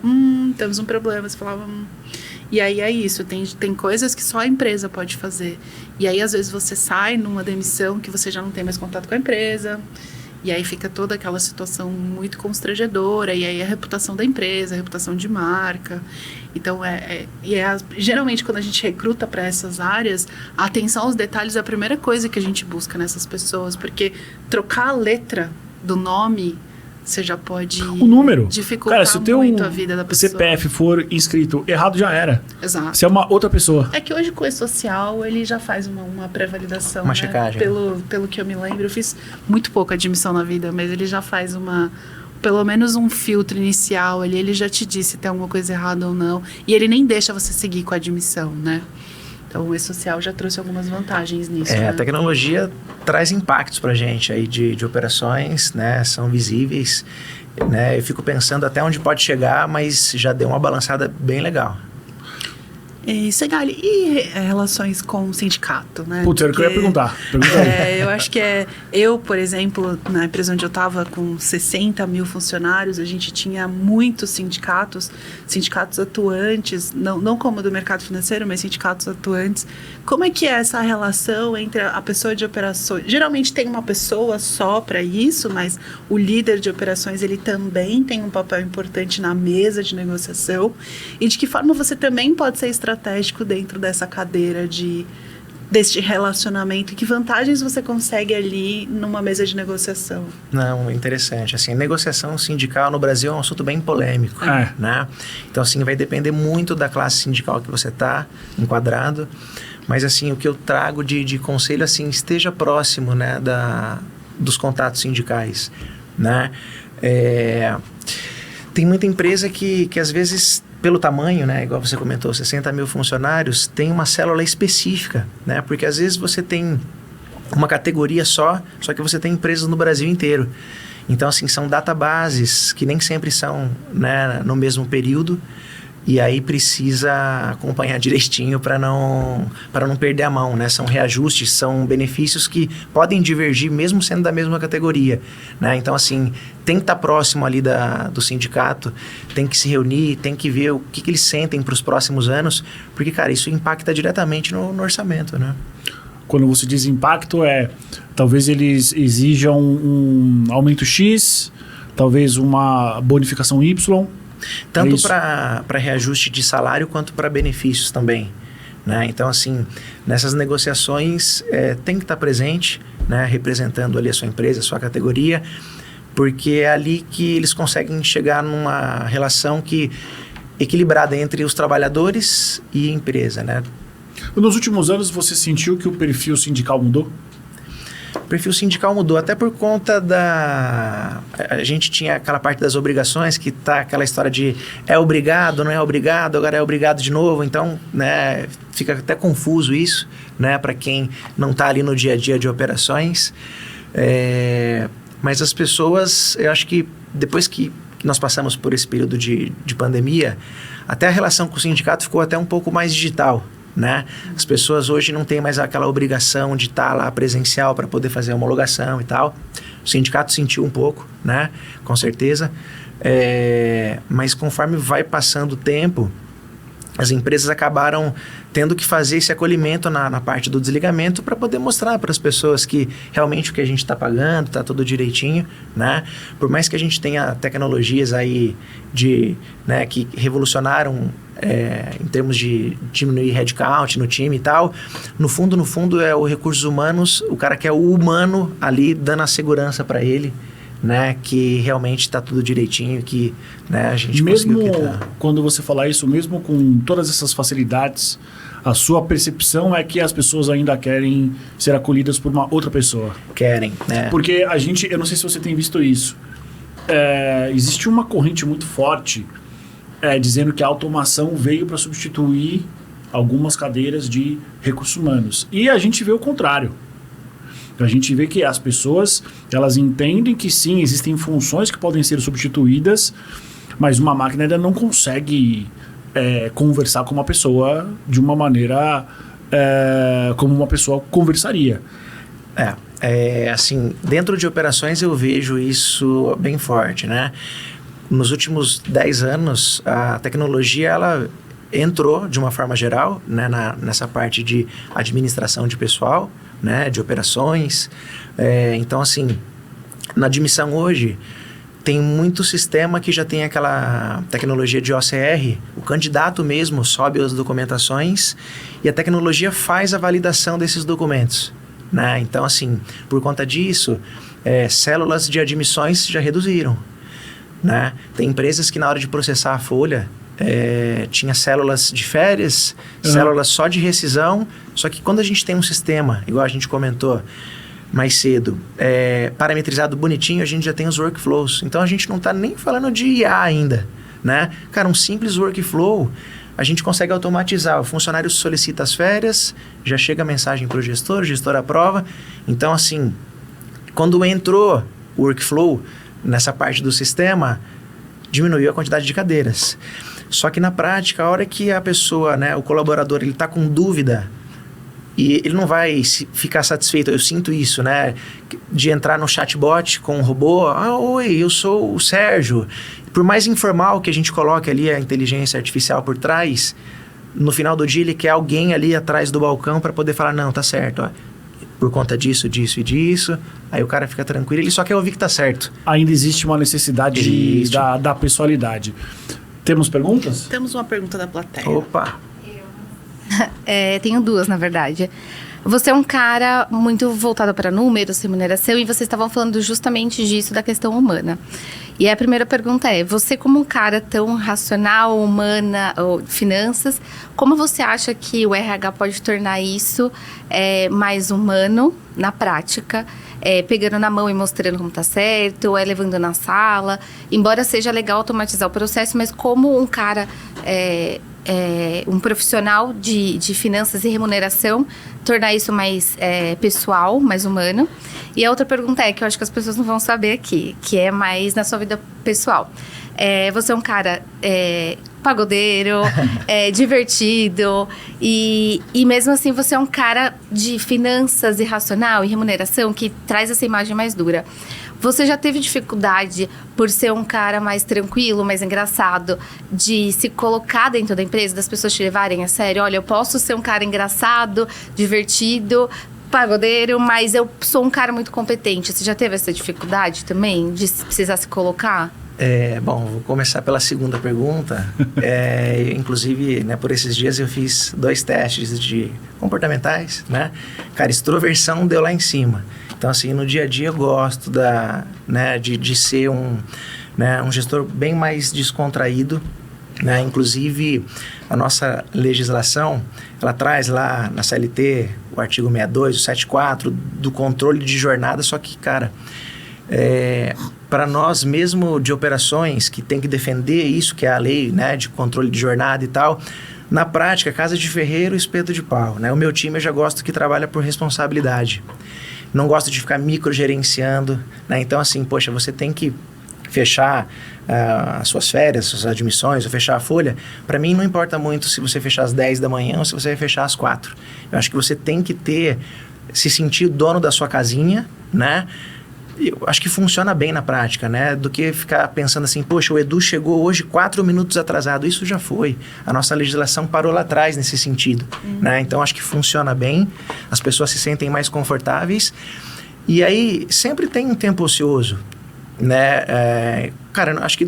temos um problema. Você falava, E aí é isso, tem coisas que só a empresa pode fazer. E aí, às vezes, você sai numa demissão que você já não tem mais contato com a empresa. E aí fica toda aquela situação muito constrangedora. E aí a reputação da empresa, a reputação de marca. Então, geralmente, quando a gente recruta para essas áreas, a atenção aos detalhes é a primeira coisa que a gente busca nessas pessoas. Porque trocar a letra do nome, você já pode O número. dificultar Cara, se o teu muito a vida da pessoa. CPF for inscrito errado, já era. Exato. Você é uma outra pessoa. É que hoje com o E-Social ele já faz uma pré-validação. Uma né? checagem. Pelo que eu me lembro, eu fiz muito pouco admissão na vida, mas ele já faz pelo menos um filtro inicial ali, ele já te diz se tem alguma coisa errada ou não. E ele nem deixa você seguir com a admissão, né? Então o E-Social já trouxe algumas vantagens nisso. Né? A tecnologia traz impactos para a gente aí de operações, né? São visíveis, né? Eu fico pensando até onde pode chegar, mas já deu uma balançada bem legal. E, Segali, e relações com o sindicato, né? Putz, era o que eu ia perguntar. Eu acho que eu, por exemplo, na empresa onde eu estava com 60 mil funcionários, a gente tinha muitos sindicatos atuantes, não como do mercado financeiro, mas sindicatos atuantes. Como é que é essa relação entre a pessoa de operações? Geralmente tem uma pessoa só para isso, mas o líder de operações, ele também tem um papel importante na mesa de negociação. E de que forma você também pode ser estratégico dentro dessa cadeira deste relacionamento? E que vantagens você consegue ali numa mesa de negociação? Não, interessante. Assim, negociação sindical no Brasil é um assunto bem polêmico, né? Então, assim, vai depender muito da classe sindical que você está enquadrado. Mas, assim, o que eu trago de conselho, assim, esteja próximo, né, dos contatos sindicais, né? Tem muita empresa que às vezes, pelo tamanho, né, igual você comentou, 60 mil funcionários, tem uma célula específica, né? Porque às vezes você tem uma categoria só que você tem empresas no Brasil inteiro. Então, assim, são databases que nem sempre são, né, no mesmo período, e aí precisa acompanhar direitinho para não perder a mão, né? São reajustes, são benefícios que podem divergir mesmo sendo da mesma categoria, né? Então, assim, tem que estar próximo ali do sindicato, tem que se reunir, tem que ver o que eles sentem para os próximos anos, porque, cara, isso impacta diretamente no orçamento, né? Quando você diz impacto, talvez eles exijam um aumento X, talvez uma bonificação Y. Tanto para reajuste de salário quanto para benefícios também, né? Então, assim, nessas negociações tem que estar presente, né? Representando ali a sua empresa, a sua categoria, porque é ali que eles conseguem chegar numa relação equilibrada entre os trabalhadores e a empresa, né? Nos últimos anos, você sentiu que o perfil sindical mudou? O perfil sindical mudou, até por conta a gente tinha aquela parte das obrigações, que tá aquela história de obrigado, não é obrigado, agora é obrigado de novo. Então, né, fica até confuso isso, né, para quem não está ali no dia a dia de operações. Mas as pessoas, eu acho que depois que nós passamos por esse período de pandemia, até a relação com o sindicato ficou até um pouco mais digital, né? As pessoas hoje não têm mais aquela obrigação de estar lá presencial para poder fazer a homologação e tal. O sindicato sentiu um pouco, né? Com certeza. Mas conforme vai passando o tempo, as empresas acabaram tendo que fazer esse acolhimento na parte do desligamento para poder mostrar para as pessoas que realmente o que a gente está pagando está tudo direitinho, né? Por mais que a gente tenha tecnologias aí né, que revolucionaram em termos de diminuir headcount no time e tal, no fundo é o recursos humanos, o cara quer o humano ali dando a segurança para ele, né, que realmente está tudo direitinho, que, né, a gente mesmo conseguiu quitar. Quando você falar isso, mesmo com todas essas facilidades, a sua percepção é que as pessoas ainda querem ser acolhidas por uma outra pessoa. Querem, né? Porque eu não sei se você tem visto isso, existe uma corrente muito forte dizendo que a automação veio para substituir algumas cadeiras de recursos humanos. E a gente vê o contrário. A gente vê que as pessoas, elas entendem que sim, existem funções que podem ser substituídas, mas uma máquina ainda não consegue conversar com uma pessoa de uma maneira como uma pessoa conversaria. Assim, dentro de operações eu vejo isso bem forte, né? Nos últimos 10 anos, a tecnologia, ela entrou de uma forma geral, né, nessa parte de administração de pessoal, né, de operações. Então, assim, na admissão hoje, tem muito sistema que já tem aquela tecnologia de OCR, o candidato mesmo sobe as documentações e a tecnologia faz a validação desses documentos, né? Então, assim, por conta disso, células de admissões já reduziram, né? Tem empresas que na hora de processar a folha tinha células de férias, células só de rescisão, só que quando a gente tem um sistema, igual a gente comentou mais cedo, parametrizado bonitinho, a gente já tem os workflows. Então a gente não está nem falando de IA ainda, né? Cara, um simples workflow, a gente consegue automatizar. O funcionário solicita as férias, já chega a mensagem para o gestor aprova. Então, assim, quando entrou o workflow nessa parte do sistema, diminuiu a quantidade de cadeiras. Só que na prática, a hora que a pessoa, né, o colaborador, ele está com dúvida e ele não vai ficar satisfeito, eu sinto isso, né, de entrar no chatbot com um robô, oi, eu sou o Sérgio. Por mais informal que a gente coloque ali a inteligência artificial por trás, no final do dia ele quer alguém ali atrás do balcão para poder falar, não, tá certo, ó, por conta disso, disso e disso. Aí o cara fica tranquilo, ele só quer ouvir que tá certo. Ainda existe uma necessidade da pessoalidade. Temos perguntas? Temos uma pergunta da plateia. Opa! Tenho duas, na verdade. Você é um cara muito voltado para números, remuneração, e vocês estavam falando justamente disso, da questão humana. E a primeira pergunta é, você como um cara tão racional, humana, ou finanças, como você acha que o RH pode tornar isso mais humano na prática? Pegando na mão e mostrando como tá certo, levando na sala. Embora seja legal automatizar o processo, mas como um cara, um profissional de finanças e remuneração, tornar isso mais pessoal, mais humano. E a outra pergunta que eu acho que as pessoas não vão saber aqui, que é mais na sua vida pessoal. Você é um cara pagodeiro, divertido, e mesmo assim você é um cara de finanças e racional e remuneração que traz essa imagem mais dura. Você já teve dificuldade, por ser um cara mais tranquilo, mais engraçado, de se colocar dentro da empresa, das pessoas te levarem a sério? Olha, eu posso ser um cara engraçado, divertido, pagodeiro, mas eu sou um cara muito competente. Você já teve essa dificuldade também, de precisar se colocar? Bom, vou começar pela segunda pergunta. Inclusive, né, por esses dias eu fiz 2 testes de comportamentais, né? Cara, extroversão deu lá em cima. Então, assim, no dia a dia eu gosto de ser um gestor bem mais descontraído, né? Inclusive, a nossa legislação, ela traz lá na CLT o artigo 62, o 74, do controle de jornada, só que, cara, para nós mesmo de operações que tem que defender isso, que é a lei, né, de controle de jornada e tal, na prática, casa de ferreiro, espeto de pau, né? O meu time eu já gosto que trabalha por responsabilidade. Não gosto de ficar microgerenciando, né? Então, assim, poxa, você tem que fechar as suas férias, suas admissões, ou fechar a folha. Para mim, não importa muito se você fechar às 10 da manhã ou se você vai fechar às 4. Eu acho que você tem que se sentir o dono da sua casinha, né? Eu acho que funciona bem na prática, né? Do que ficar pensando assim, poxa, o Edu chegou hoje 4 minutos atrasado. Isso já foi. A nossa legislação parou lá atrás nesse sentido, né? Então, acho que funciona bem. As pessoas se sentem mais confortáveis. E aí, sempre tem um tempo ocioso, né? Cara, acho que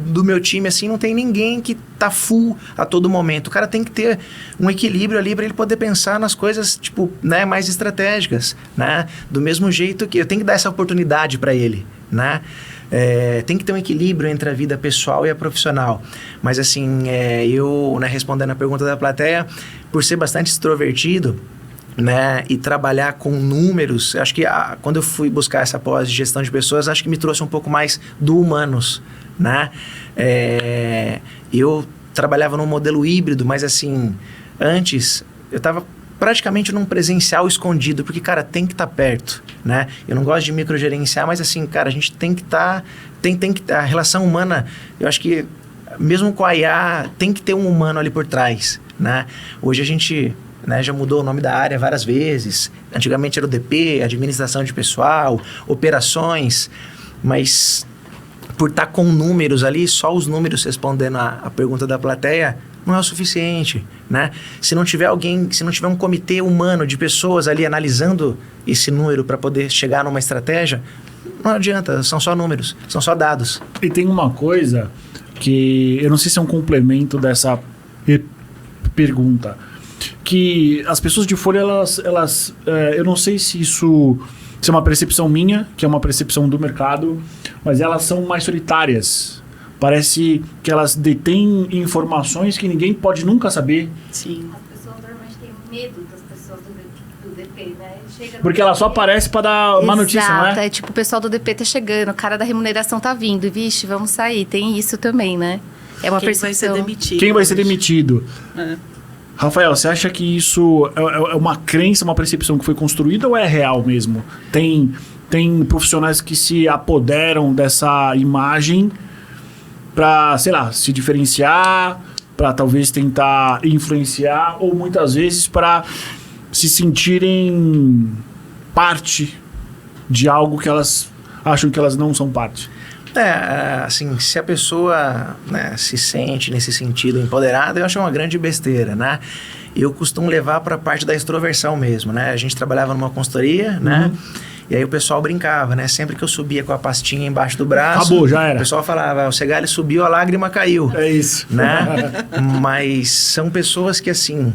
do meu time, assim, não tem ninguém que tá full a todo momento. O cara tem que ter um equilíbrio ali para ele poder pensar nas coisas, tipo, né, mais estratégicas, né? Do mesmo jeito que eu tenho que dar essa oportunidade para ele, né? Tem que ter um equilíbrio entre a vida pessoal e a profissional. Mas, assim, eu, né, respondendo a pergunta da plateia, por ser bastante extrovertido, né, e trabalhar com números, acho que quando eu fui buscar essa pós de gestão de pessoas, acho que me trouxe um pouco mais do humanos, né? Eu trabalhava num modelo híbrido, mas assim, antes eu estava praticamente num presencial escondido, porque, cara, tem que estar perto, né? Eu não gosto de microgerenciar, mas assim, cara, a gente tem que estar... a relação humana, eu acho que mesmo com a IA, tem que ter um humano ali por trás, né? Hoje a gente... né, já mudou o nome da área várias vezes. Antigamente era o DP, administração de pessoal, operações, mas por estar com números ali, só os números respondendo a pergunta da plateia, não é o suficiente, né? Se não tiver um comitê humano de pessoas ali analisando esse número para poder chegar numa estratégia, não adianta, são só números, são só dados. E tem uma coisa que eu não sei se é um complemento dessa pergunta, que as pessoas de fora, elas eu não sei se isso é uma percepção minha, que é uma percepção do mercado, mas elas são mais solitárias. Parece que elas detêm informações que ninguém pode nunca saber. Sim. As pessoas normalmente têm medo das pessoas do DP, né? Porque ela só aparece para dar uma notícia, não é? É tipo, o pessoal do DP tá chegando, o cara da remuneração tá vindo, vixe, vamos sair. Tem isso também, né? É uma percepção. Vai ser demitido? Quem vai ser demitido? Rafael, você acha que isso é uma crença, uma percepção que foi construída ou é real mesmo? Tem profissionais que se apoderam dessa imagem para, sei lá, se diferenciar, para talvez tentar influenciar, ou muitas vezes para se sentirem parte de algo que elas acham que elas não são parte? Assim, se a pessoa, né, se sente nesse sentido empoderada, eu acho uma grande besteira, né? Eu costumo levar para a parte da extroversão mesmo, né? A gente trabalhava numa consultoria, né? E aí o pessoal brincava, né? Sempre que eu subia com a pastinha embaixo do braço... Acabou, já era. O pessoal falava, o Segali subiu, a lágrima caiu. É isso. Né? Mas são pessoas que, assim,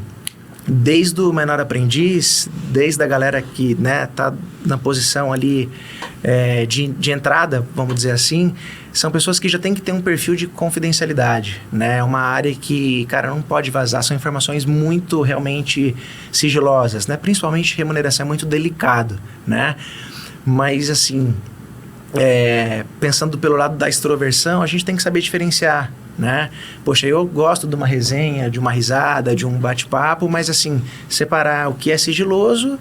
desde o menor aprendiz, desde a galera que, né, tá na posição ali de entrada, vamos dizer assim, são pessoas que já tem que ter um perfil de confidencialidade, né? Uma área que, cara, não pode vazar, são informações muito realmente sigilosas, né? Principalmente remuneração é muito delicado, né? Mas, assim, pensando pelo lado da extroversão, a gente tem que saber diferenciar, né? Poxa, eu gosto de uma resenha, de uma risada, de um bate-papo, mas, assim, separar o que é sigiloso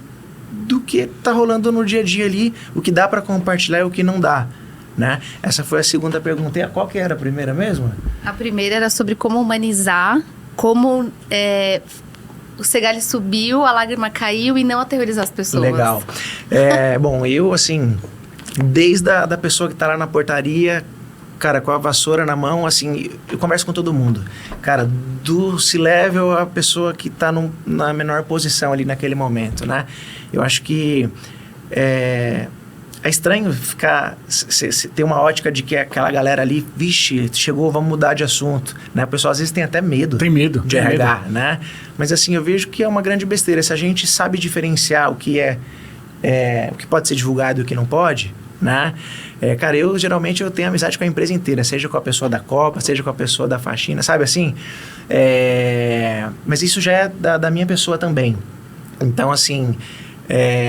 do que tá rolando no dia a dia ali, o que dá para compartilhar e o que não dá, né? Essa foi a segunda pergunta. E qual que era a primeira mesmo? A primeira era sobre como humanizar, como o Segali subiu, a lágrima caiu e não aterrorizar as pessoas. Legal. Bom, eu, assim, desde da pessoa que tá lá na portaria, cara, com a vassoura na mão, assim, eu converso com todo mundo. Cara, do C-level a pessoa que tá na menor posição ali naquele momento, né? Eu acho que é estranho ficar... ter uma ótica de que aquela galera ali, vixe, chegou, vamos mudar de assunto, né? O pessoal às vezes tem até medo. Tem medo. De RH, né? Mas assim, eu vejo que é uma grande besteira. Se a gente sabe diferenciar o que o que pode ser divulgado e o que não pode, né? Cara, geralmente eu tenho amizade com a empresa inteira, seja com a pessoa da Copa, seja com a pessoa da faxina, sabe assim? Mas isso já é da minha pessoa também. Então, assim,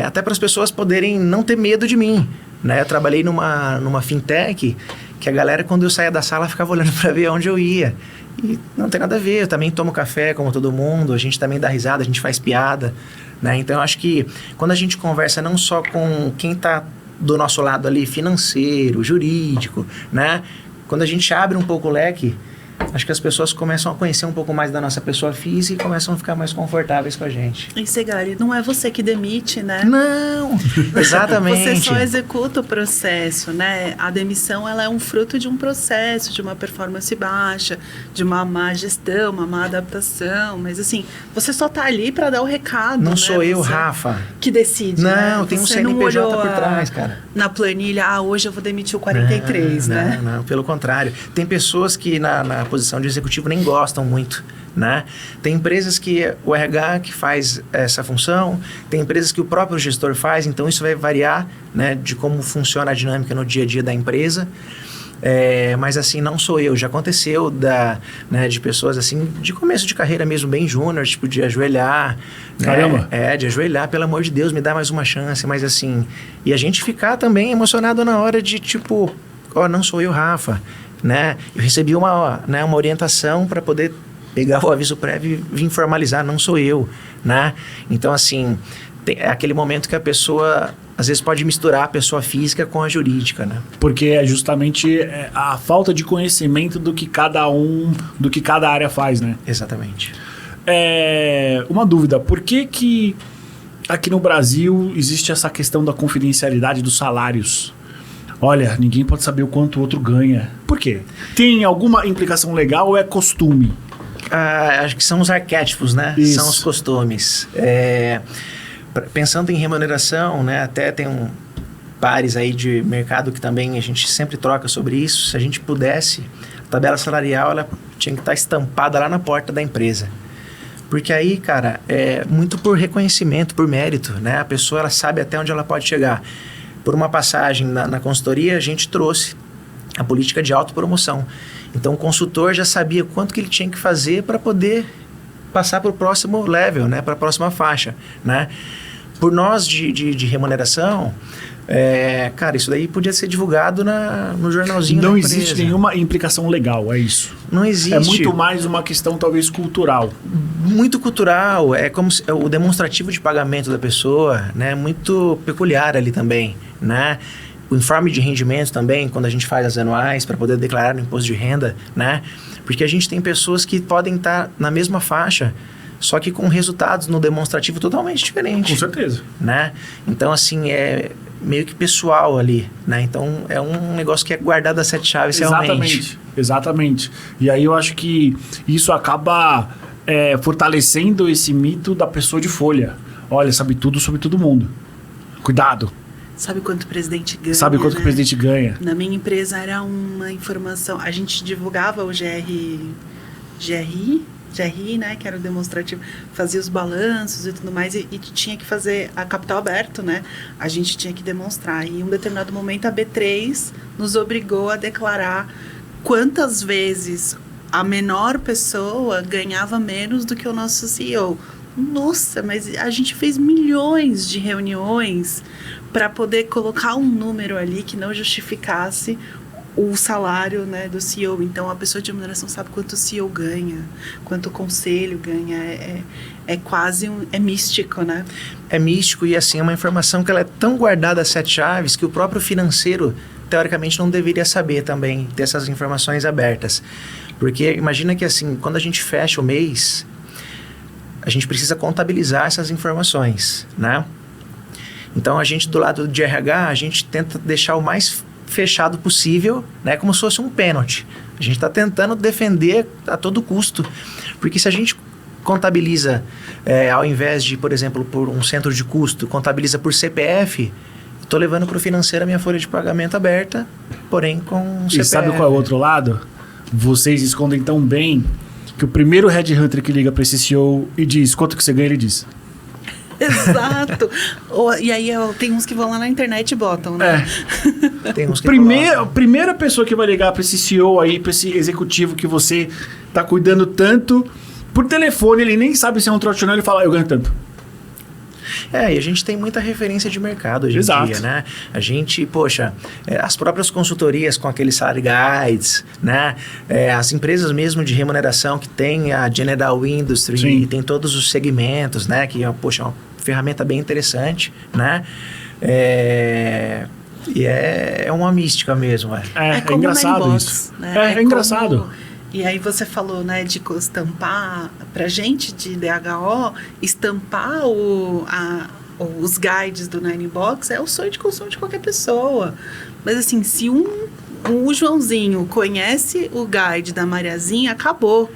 até para as pessoas poderem não ter medo de mim, né? Eu trabalhei numa fintech que a galera, quando eu saía da sala, ficava olhando para ver onde eu ia. E não tem nada a ver, eu também tomo café como todo mundo, a gente também dá risada, a gente faz piada, né? Então, eu acho que quando a gente conversa não só com quem está do nosso lado ali, financeiro, jurídico, né? Quando a gente abre um pouco o leque, acho que as pessoas começam a conhecer um pouco mais da nossa pessoa física e começam a ficar mais confortáveis com a gente. E Segali, não é você que demite, né? Não, exatamente. Você só executa o processo, né? A demissão, ela é um fruto de um processo, de uma performance baixa, de uma má gestão, uma má adaptação, mas assim, você só tá ali para dar o recado, Não né? sou eu, Você Rafa. que decide, Não, né? tem um Você não CNPJ olhou por trás, cara. na planilha, hoje eu vou demitir o 43, né? Não, pelo contrário. Tem pessoas que na posição de executivo nem gostam muito, né? Tem empresas que o RH que faz essa função, tem empresas que o próprio gestor faz, então isso vai variar, né, de como funciona a dinâmica no dia a dia da empresa. Mas assim, não sou eu. Já aconteceu de pessoas assim, de começo de carreira mesmo, bem júnior, tipo, de ajoelhar. Caramba! Né? De ajoelhar, pelo amor de Deus, me dá mais uma chance. Mas assim, e a gente ficar também emocionado na hora de tipo, não sou eu, Rafa, né? Eu recebi uma orientação para poder pegar o aviso prévio e vir formalizar, não sou eu, né? Então, assim, é aquele momento que a pessoa, às vezes, pode misturar a pessoa física com a jurídica, né? Porque é justamente a falta de conhecimento do que cada área faz, né? Exatamente. Uma dúvida, por que aqui no Brasil existe essa questão da confidencialidade dos salários? Olha, ninguém pode saber o quanto o outro ganha. Por quê? Tem alguma implicação legal ou é costume? Acho que são os arquétipos, né? Isso. São os costumes. Pensando em remuneração, né? Até tem pares aí de mercado que também a gente sempre troca sobre isso. Se a gente pudesse, a tabela salarial ela tinha que estar estampada lá na porta da empresa. Porque aí, cara, é muito por reconhecimento, por mérito, né? A pessoa ela sabe até onde ela pode chegar. Por uma passagem na consultoria, a gente trouxe a política de autopromoção. Então, o consultor já sabia quanto que ele tinha que fazer para poder passar para o próximo level, né? Para a próxima faixa, né? Por nós de remuneração, cara, isso daí podia ser divulgado no jornalzinho da Não empresa. existe nenhuma implicação legal, é isso? Não existe. É muito mais uma questão, talvez, cultural. Muito cultural, é como o demonstrativo de pagamento da pessoa, né? Muito peculiar ali também, né? o informe de rendimento também, quando a gente faz as anuais, para poder declarar no imposto de renda, né? Porque a gente tem pessoas que podem estar na mesma faixa, só que com resultados no demonstrativo totalmente diferentes. Com certeza. Né? Então, assim, é meio que pessoal ali, né? Então, é um negócio que é guardado a 7 chaves realmente. Exatamente. E aí eu acho que isso acaba fortalecendo esse mito da pessoa de folha. Olha, sabe tudo sobre todo mundo. Cuidado. Sabe quanto o presidente ganha, Sabe quanto né? que o presidente ganha. Na minha empresa era uma informação... A gente divulgava o GRI, né? Que era o demonstrativo. Fazia os balanços e tudo mais. E tinha que fazer a capital aberto, né? A gente tinha que demonstrar. E em um determinado momento, a B3 nos obrigou a declarar quantas vezes a menor pessoa ganhava menos do que o nosso CEO. Nossa, mas a gente fez milhões de reuniões para poder colocar um número ali que não justificasse o salário, né, do CEO. Então, a pessoa de remuneração sabe quanto o CEO ganha, quanto o conselho ganha. É quase é místico, né? É místico e, assim, é uma informação que ela é tão guardada a 7 chaves que o próprio financeiro, teoricamente, não deveria saber também, ter essas informações abertas. Porque imagina que, assim, quando a gente fecha o mês, a gente precisa contabilizar essas informações, né? Então, a gente, do lado de RH, a gente tenta deixar o mais fechado possível, né? Como se fosse um pênalti. A gente está tentando defender a todo custo. Porque se a gente contabiliza, ao invés de, por exemplo, por um centro de custo, contabiliza por CPF, estou levando para o financeiro a minha folha de pagamento aberta, porém com CPF. E sabe qual é o outro lado? Vocês escondem tão bem que o primeiro headhunter que liga para esse CEO e diz quanto que você ganha, ele diz. Exato. E aí tem uns que vão lá na internet e botam, né? Tem uns que Primeira pessoa que vai ligar para esse CEO aí, para esse executivo que você tá cuidando tanto, por telefone, ele nem sabe se é um trote ou não, ele fala, eu ganho tanto. E a gente tem muita referência de mercado hoje em dia, né? A gente, as próprias consultorias com aqueles salary guides, né? As empresas mesmo de remuneração que tem a General Industry, sim, e tem todos os segmentos, né? Que é uma ferramenta bem interessante, né? E é uma mística mesmo, É como engraçado isso. Né? É engraçado. Como... E aí você falou, né, de estampar, pra gente de DHO, estampar os guides do Nine Box é o sonho de consumo de qualquer pessoa. Mas assim, se o Joãozinho conhece o guide da Mariazinha, acabou.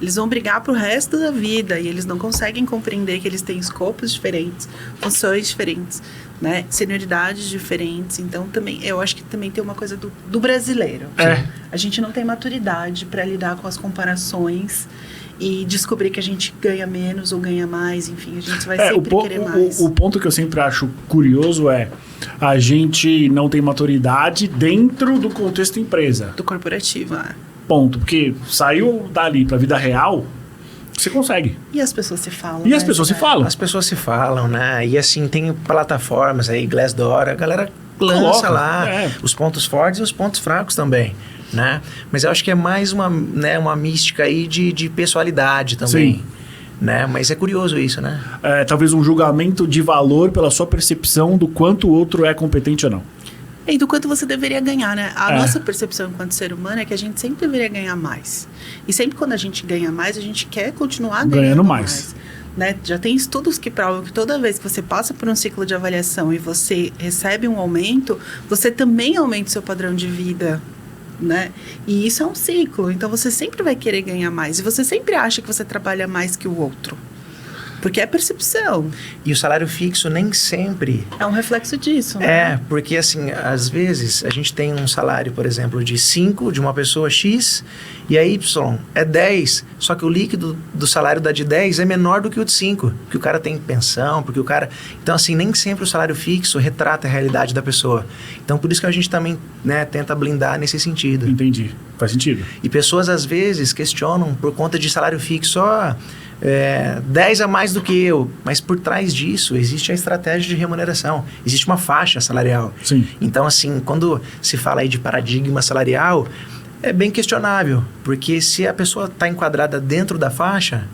Eles vão brigar pro resto da vida e eles não conseguem compreender que eles têm escopos diferentes, funções diferentes, né? Senioridades diferentes. Então, também, eu acho que também tem uma coisa do brasileiro. A gente não tem maturidade para lidar com as comparações e descobrir que a gente ganha menos ou ganha mais. Enfim, a gente vai sempre querer mais. O ponto que eu sempre acho curioso é a gente não tem maturidade dentro do contexto empresa. Do corporativo, Ponto. Porque saiu dali pra vida real, você consegue. E as pessoas se falam. E as pessoas se falam. As pessoas se falam, né? E assim, tem plataformas aí, Glassdoor, a galera lança lá os pontos fortes e os pontos fracos também, né? Mas eu acho que é mais uma mística aí de pessoalidade também. Sim. Né? Mas é curioso isso, né? Talvez um julgamento de valor pela sua percepção do quanto o outro é competente ou não. E do quanto você deveria ganhar, né? A nossa percepção enquanto ser humano é que a gente sempre deveria ganhar mais. E sempre quando a gente ganha mais, a gente quer continuar ganhando mais. Né? Já tem estudos que provam que toda vez que você passa por um ciclo de avaliação e você recebe um aumento, você também aumenta o seu padrão de vida, né? E isso é um ciclo. Então, você sempre vai querer ganhar mais. E você sempre acha que você trabalha mais que o outro. Porque é percepção. E o salário fixo nem sempre... É um reflexo disso, né? Porque assim, às vezes a gente tem um salário, por exemplo, de 5 de uma pessoa X e a Y é 10, só que o líquido do salário da de 10 é menor do que o de 5, porque o cara tem pensão, porque o cara... Então assim, nem sempre o salário fixo retrata a realidade da pessoa. Então por isso que a gente também, né, tenta blindar nesse sentido. Entendi. Faz sentido. E pessoas às vezes questionam por conta de salário fixo, 10 a mais do que eu, mas por trás disso existe a estratégia de remuneração, existe uma faixa salarial. Sim. Então assim, quando se fala aí de paradigma salarial, é bem questionável, porque se a pessoa está enquadrada dentro da faixa,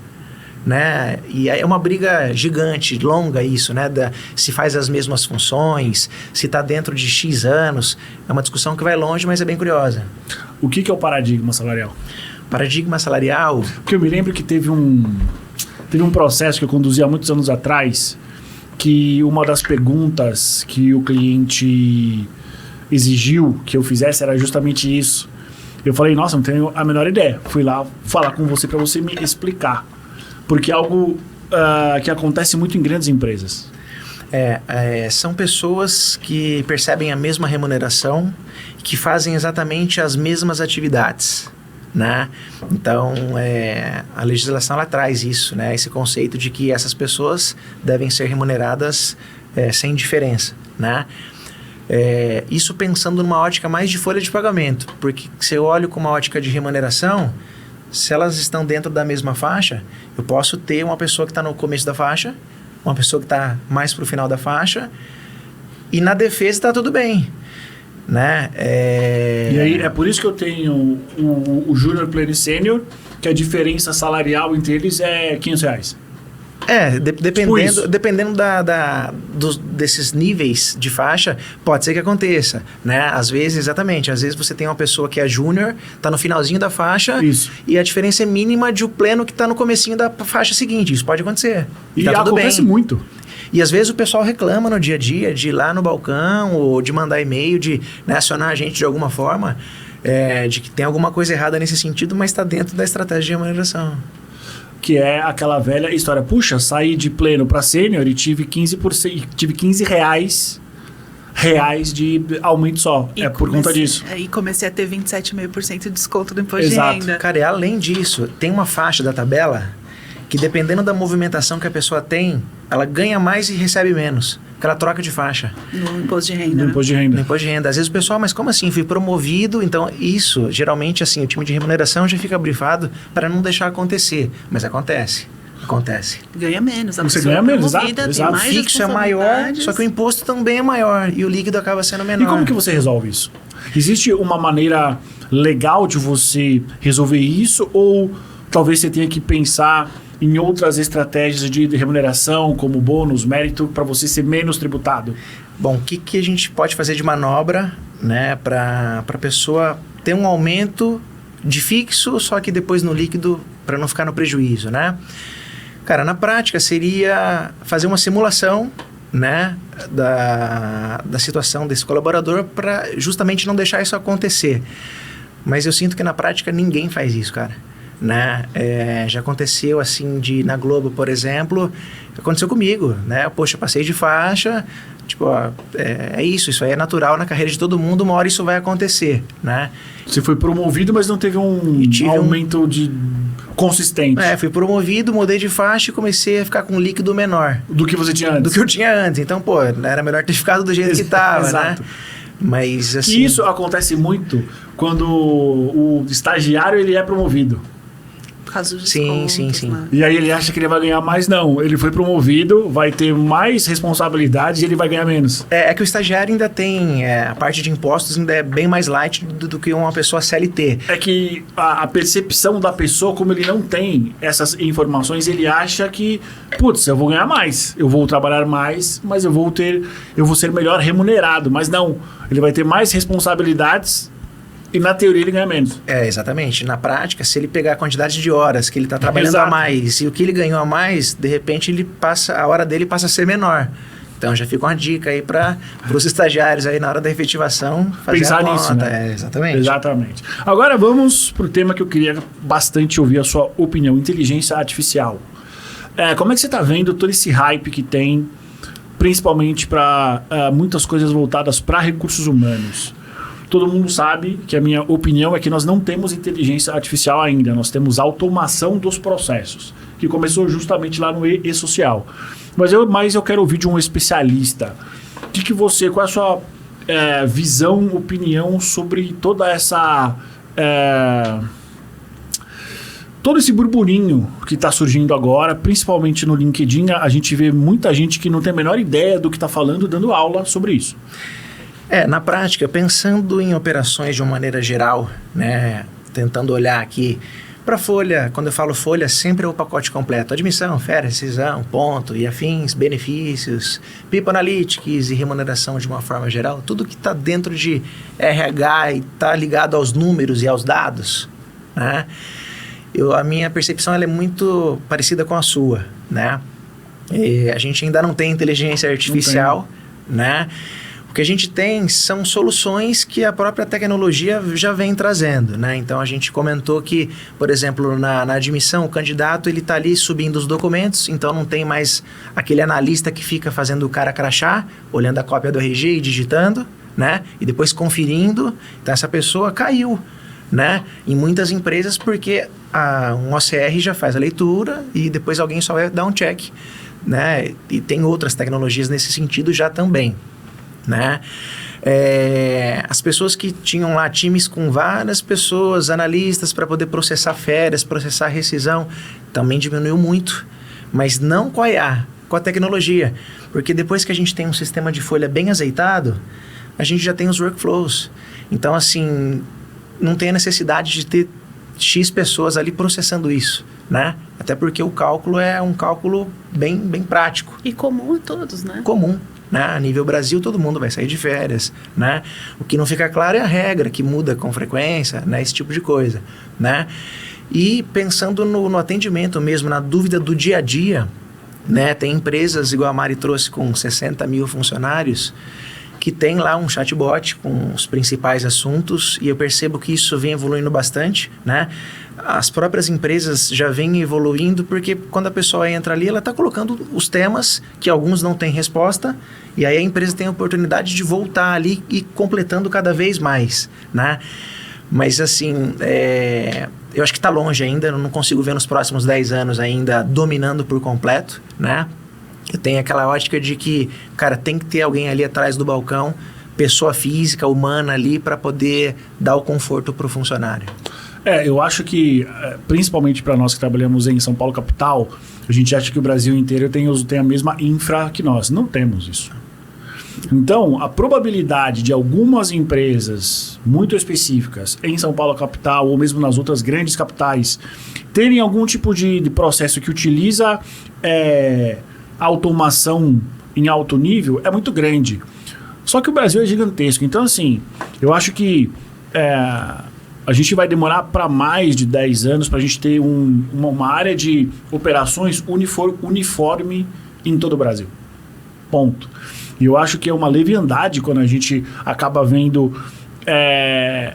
né? E é uma briga gigante, longa isso, né? Se faz as mesmas funções, se está dentro de X anos. É uma discussão que vai longe, mas é bem curiosa. O que é o paradigma salarial? Paradigma salarial... Porque eu me lembro que teve um processo que eu conduzi há muitos anos atrás, que uma das perguntas que o cliente exigiu que eu fizesse era justamente isso. Eu falei, nossa, não tenho a menor ideia. Fui lá falar com você para você me explicar. Porque é algo que acontece muito em grandes empresas. São pessoas que percebem a mesma remuneração, que fazem exatamente as mesmas atividades, né? Então, a legislação ela traz isso, né? Esse conceito de que essas pessoas devem ser remuneradas sem diferença, né? Isso pensando numa ótica mais de folha de pagamento, porque se eu olho com uma ótica de remuneração, se elas estão dentro da mesma faixa, eu posso ter uma pessoa que está no começo da faixa, uma pessoa que está mais para o final da faixa, e na defesa está tudo bem, né? E aí é por isso que eu tenho o Júnior, Pleno e Sênior, que a diferença salarial entre eles é R$500. Dependendo desses níveis de faixa, pode ser que aconteça, né? Às vezes você tem uma pessoa que é júnior, tá no finalzinho da faixa, isso. E a diferença é mínima de um pleno que tá no comecinho da faixa seguinte. Isso pode acontecer. E tá tudo acontece bem. muito. E às vezes o pessoal reclama no dia a dia de ir lá no balcão ou de mandar e-mail, de acionar a gente de alguma forma, de que tem alguma coisa errada nesse sentido, mas está dentro da estratégia de remuneração. Que é aquela velha história. Puxa, saí de pleno para sênior e tive 15%, tive R$15 de aumento só. Por conta disso. E comecei a ter 27,5% de desconto no imposto de Exato. renda. Cara, e além disso, tem uma faixa da tabela que dependendo da movimentação que a pessoa tem, ela ganha mais e recebe menos. Porque ela troca de faixa. No imposto de renda. No imposto de renda. No imposto de renda. Às vezes o pessoal, mas como assim? Fui promovido, então isso, geralmente assim, o time de remuneração já fica brifado para não deixar acontecer. Mas acontece. Ganha menos. Você ganha menos, exato. O fixo é maior, só que o imposto também é maior e o líquido acaba sendo menor. E como que você resolve isso? Existe uma maneira legal de você resolver isso ou talvez você tenha que pensar em outras estratégias de remuneração, como bônus, mérito, para você ser menos tributado? Bom, o que a gente pode fazer de manobra, né, para a pessoa ter um aumento de fixo, só que depois no líquido, para não ficar no prejuízo, né? Cara, na prática seria fazer uma simulação, né, da situação desse colaborador para justamente não deixar isso acontecer. Mas eu sinto que na prática ninguém faz isso, cara. Né? Já aconteceu assim na Globo, por exemplo, aconteceu comigo, né? Poxa, passei de faixa, tipo, isso aí é natural na carreira de todo mundo, uma hora isso vai acontecer, né? Você foi promovido, mas não teve um aumento consistente. Fui promovido, mudei de faixa e comecei a ficar com um líquido menor. Do que você tinha antes. Do que eu tinha antes. Então, pô, era melhor ter ficado do jeito que estava, exato. Né? Mas assim... E isso acontece muito quando o estagiário ele é promovido. Por causa dos descontos, sim. né? E aí ele acha que ele vai ganhar mais, não. Ele foi promovido, vai ter mais responsabilidades e ele vai ganhar menos. É que o estagiário ainda tem... a parte de impostos ainda é bem mais light do que uma pessoa CLT. É que a percepção da pessoa, como ele não tem essas informações, ele acha que, putz, eu vou ganhar mais, eu vou trabalhar mais, mas eu vou ser melhor remunerado. Mas não, ele vai ter mais responsabilidades e na teoria ele ganha menos. Exatamente. Na prática, se ele pegar a quantidade de horas que ele está trabalhando Exato. a mais e o que ele ganhou a mais, de repente a hora dele passa a ser menor. Então já fica uma dica aí para os estagiários aí na hora da efetivação fazer pensar a conta. nisso, né? Exatamente. Agora vamos para o tema que eu queria bastante ouvir a sua opinião, inteligência artificial. Como é que você está vendo todo esse hype que tem, principalmente para muitas coisas voltadas para recursos humanos? Todo mundo sabe que a minha opinião é que nós não temos inteligência artificial ainda, nós temos automação dos processos, que começou justamente lá no E-Social. Mas eu quero ouvir de um especialista. Qual é a sua visão, opinião sobre toda essa... todo esse burburinho que está surgindo agora, principalmente no LinkedIn, a gente vê muita gente que não tem a menor ideia do que está falando, dando aula sobre isso. Na prática, pensando em operações de uma maneira geral, né, tentando olhar aqui Para folha, quando eu falo folha, sempre é o pacote completo. Admissão, férias, rescisão, ponto e afins, benefícios, People Analytics e remuneração de uma forma geral. Tudo que está dentro de RH e está ligado aos números e aos dados, né? A minha percepção ela é muito parecida com a sua, né? E a gente ainda não tem inteligência artificial, né? O que a gente tem são soluções que a própria tecnologia já vem trazendo, né? Então, a gente comentou que, por exemplo, na admissão, o candidato ele está ali subindo os documentos, então não tem mais aquele analista que fica fazendo o cara crachá, olhando a cópia do RG e digitando, né? E depois conferindo. Então, essa pessoa caiu, né? Em muitas empresas, porque um OCR já faz a leitura e depois alguém só vai dar um check, né? E tem outras tecnologias nesse sentido já também, né? As pessoas que tinham lá times com várias pessoas, analistas para poder processar férias, processar rescisão, também diminuiu muito, mas não com a IA, com a tecnologia, porque depois que a gente tem um sistema de folha bem azeitado, a gente já tem os workflows. Então, assim, não tem a necessidade de ter X pessoas ali processando isso, né? Até porque o cálculo é um cálculo bem prático. E comum a todos, né? Comum, né? A nível Brasil, todo mundo vai sair de férias, né? O que não fica claro é a regra, que muda com frequência, né? Esse tipo de coisa, né? E pensando no atendimento mesmo, na dúvida do dia a dia, né? Tem empresas, igual a Mari trouxe, com 60 mil funcionários, que tem lá um chatbot com os principais assuntos, e eu percebo que isso vem evoluindo bastante, né? As próprias empresas já vêm evoluindo, porque quando a pessoa entra ali, ela está colocando os temas que alguns não têm resposta, e aí a empresa tem a oportunidade de voltar ali e completando cada vez mais, né? Mas assim, eu acho que está longe ainda, eu não consigo ver nos próximos 10 anos ainda dominando por completo, né? Eu tenho aquela ótica de que, cara, tem que ter alguém ali atrás do balcão, pessoa física, humana ali, para poder dar o conforto para o funcionário. Eu acho que, principalmente para nós que trabalhamos em São Paulo capital, a gente acha que o Brasil inteiro tem a mesma infra que nós. Não temos isso. Então, a probabilidade de algumas empresas muito específicas em São Paulo capital ou mesmo nas outras grandes capitais terem algum tipo de processo que utiliza automação em alto nível é muito grande. Só que o Brasil é gigantesco. Então, assim, eu acho que a gente vai demorar para mais de 10 anos para a gente ter uma área de operações uniforme em todo o Brasil. Ponto. E eu acho que é uma leviandade quando a gente acaba vendo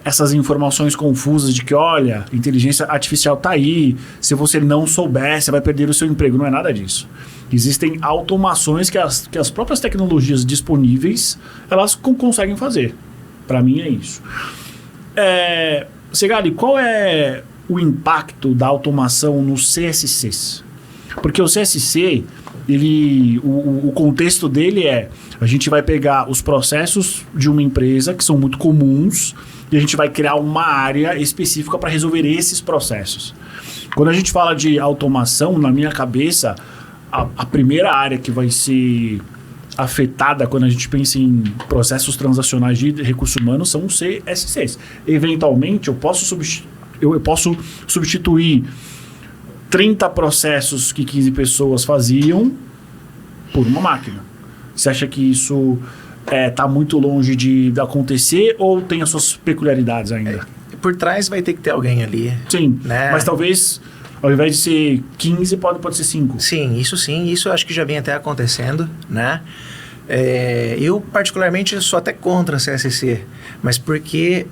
essas informações confusas de que, olha, inteligência artificial está aí, se você não souber, você vai perder o seu emprego. Não é nada disso. Existem automações que as próprias tecnologias disponíveis, elas conseguem fazer. Para mim é isso. Segali, qual é o impacto da automação nos CSCs? Porque o CSC, o contexto dele a gente vai pegar os processos de uma empresa que são muito comuns e a gente vai criar uma área específica para resolver esses processos. Quando a gente fala de automação, na minha cabeça, a primeira área que vai ser afetada quando a gente pensa em processos transacionais de recursos humanos são os CSCs. Eventualmente, eu posso substituir 30 processos que 15 pessoas faziam por uma máquina. Você acha que isso está muito longe de acontecer ou tem as suas peculiaridades ainda? Por trás vai ter que ter alguém ali. Sim, né? Mas talvez, ao invés de ser 15, pode ser 5. Sim, isso eu acho que já vem até acontecendo, né? Eu particularmente sou até contra a CSC, mas porque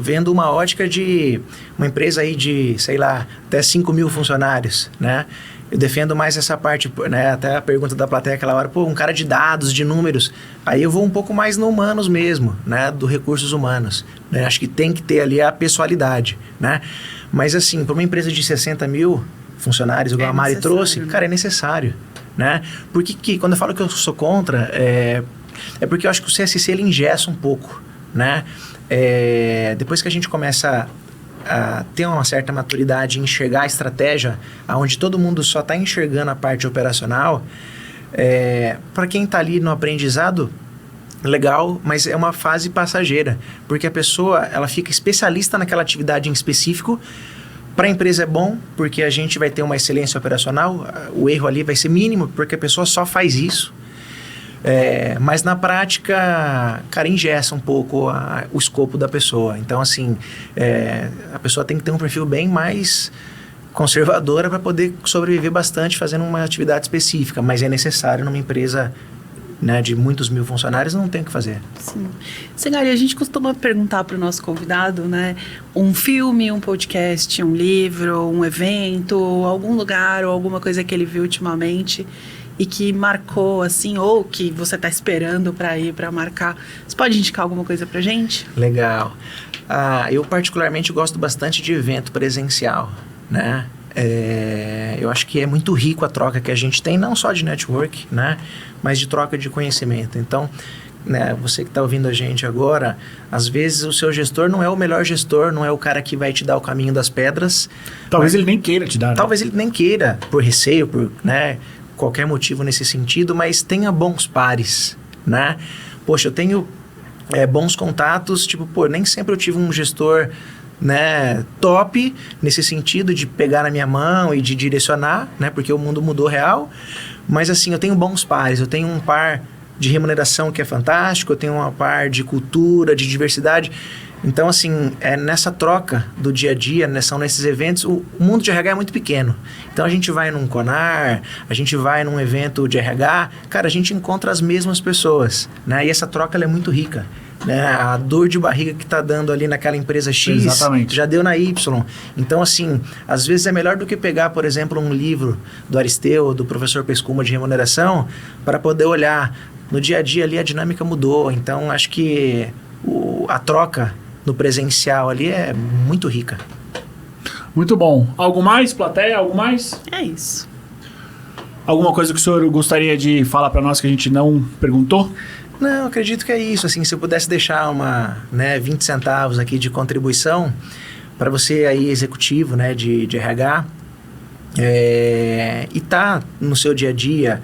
vendo uma ótica de uma empresa aí de, sei lá, até 5 mil funcionários, né? Eu defendo mais essa parte, né? Até a pergunta da plateia aquela hora, um cara de dados, de números, aí eu vou um pouco mais no humanos mesmo, né? Do recursos humanos, né? Acho que tem que ter ali a pessoalidade, né? Mas assim, para uma empresa de 60 mil funcionários, igual a Mari trouxe, né? Cara, é necessário, né? Porque quando eu falo que eu sou contra, é porque eu acho que o CSC ele engessa um pouco, né? Depois que a gente começa a ter uma certa maturidade em enxergar a estratégia, onde todo mundo só está enxergando a parte operacional, para quem está ali no aprendizado, legal, mas é uma fase passageira, porque a pessoa ela fica especialista naquela atividade em específico, Para a empresa é bom, porque a gente vai ter uma excelência operacional, o erro ali vai ser mínimo, porque a pessoa só faz isso. Mas na prática, cara, engessa um pouco o escopo da pessoa. Então, assim, a pessoa tem que ter um perfil bem mais conservadora para poder sobreviver bastante fazendo uma atividade específica, mas é necessário numa empresa, né, de muitos mil funcionários, não tem o que fazer. Sim. Segari, a gente costuma perguntar para o nosso convidado, né, um filme, um podcast, um livro, um evento, algum lugar ou alguma coisa que ele viu ultimamente e que marcou, assim, ou que você está esperando para ir, para marcar. Você pode indicar alguma coisa para gente? Legal. Eu particularmente gosto bastante de evento presencial, né? Eu acho que é muito rico a troca que a gente tem, não só de network, né? Mas de troca de conhecimento. Então, né, você que está ouvindo a gente agora, às vezes o seu gestor não é o melhor gestor, não é o cara que vai te dar o caminho das pedras. Talvez ele nem queira te dar, né? Talvez ele nem queira, por receio, por, né, qualquer motivo nesse sentido, mas tenha bons pares, né? Poxa, eu tenho bons contatos, tipo, nem sempre eu tive um gestor, né, top nesse sentido de pegar na minha mão e de direcionar, né, porque o mundo mudou real, mas assim, eu tenho bons pares, eu tenho um par de remuneração que é fantástico, eu tenho um par de cultura, de diversidade. Então, assim, nessa troca do dia a dia, são nesses eventos, o mundo de RH é muito pequeno. Então, a gente vai num Conar, a gente vai num evento de RH, cara, a gente encontra as mesmas pessoas, né? E essa troca, ela é muito rica, né? A dor de barriga que tá dando ali naquela empresa X, exatamente, já deu na Y. Então, assim, às vezes é melhor do que pegar, por exemplo, um livro do Aristeu, do professor Pescuma de remuneração, para poder olhar. No dia a dia ali, a dinâmica mudou. Então, acho que a troca no presencial ali é muito rica. Muito bom. Algo mais, plateia? Algo mais? É isso. Alguma coisa que o senhor gostaria de falar para nós que a gente não perguntou? Não, acredito que é isso. Assim, se eu pudesse deixar 20 centavos aqui de contribuição para você aí, executivo, né, de RH, e tá no seu dia a dia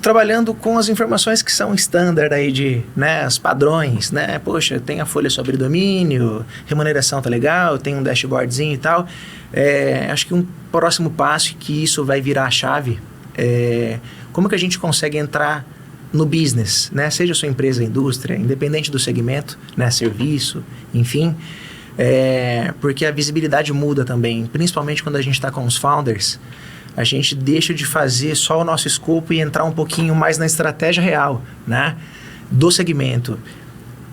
trabalhando com as informações que são standard aí de, né, os padrões, né? Poxa, tem a folha sobre domínio, remuneração tá legal, tem um dashboardzinho e tal. Acho que um próximo passo que isso vai virar a chave como que a gente consegue entrar no business, né? Seja sua empresa, indústria, independente do segmento, né? Serviço, enfim. Porque a visibilidade muda também, principalmente quando a gente está com os founders. A gente deixa de fazer só o nosso escopo e entrar um pouquinho mais na estratégia real, né, do segmento.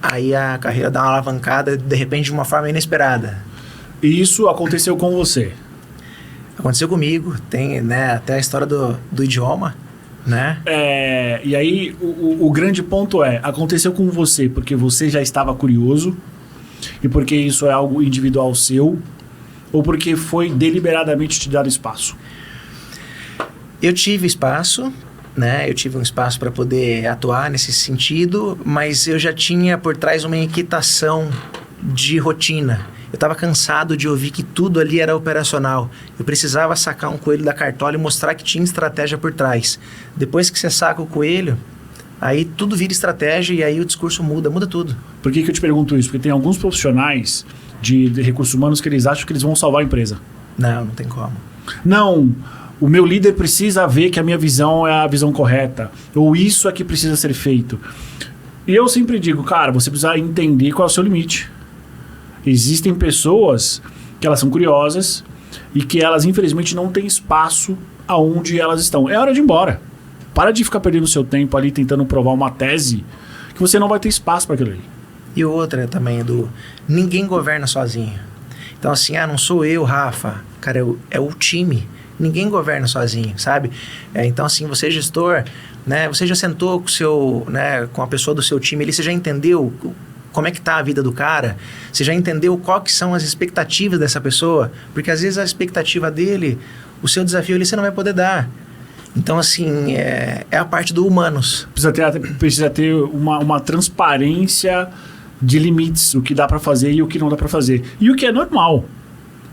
Aí a carreira dá uma alavancada, de repente, de uma forma inesperada. E isso aconteceu com você? Aconteceu comigo. Tem, né, até a história do idioma, né? E aí, o grande ponto aconteceu com você porque você já estava curioso e porque isso é algo individual seu ou porque foi deliberadamente te dado espaço? Eu tive espaço, né? Eu tive um espaço para poder atuar nesse sentido, mas eu já tinha por trás uma inquietação de rotina. Eu estava cansado de ouvir que tudo ali era operacional. Eu precisava sacar um coelho da cartola e mostrar que tinha estratégia por trás. Depois que você saca o coelho, aí tudo vira estratégia e aí o discurso muda tudo. Por que eu te pergunto isso? Porque tem alguns profissionais de recursos humanos que eles acham que eles vão salvar a empresa. Não tem como. Não, o meu líder precisa ver que a minha visão é a visão correta. Ou isso é que precisa ser feito. E eu sempre digo, cara, você precisa entender qual é o seu limite. Existem pessoas que elas são curiosas e que elas, infelizmente, não têm espaço aonde elas estão. É hora de ir embora. Para de ficar perdendo seu tempo ali tentando provar uma tese que você não vai ter espaço para aquilo ali. E outra também, ninguém governa sozinho. Então, assim, não sou eu, Rafa. Cara, é o time. Ninguém governa sozinho, sabe? Então, assim, você é gestor, né? Você já sentou com o seu, né, com a pessoa do seu time ali, você já entendeu como é que tá a vida do cara? Você já entendeu quais que são as expectativas dessa pessoa? Porque às vezes a expectativa dele, o seu desafio ali você não vai poder dar. Então, assim, é a parte do humanos. Precisa ter uma transparência de limites, o que dá para fazer e o que não dá para fazer. E o que é normal.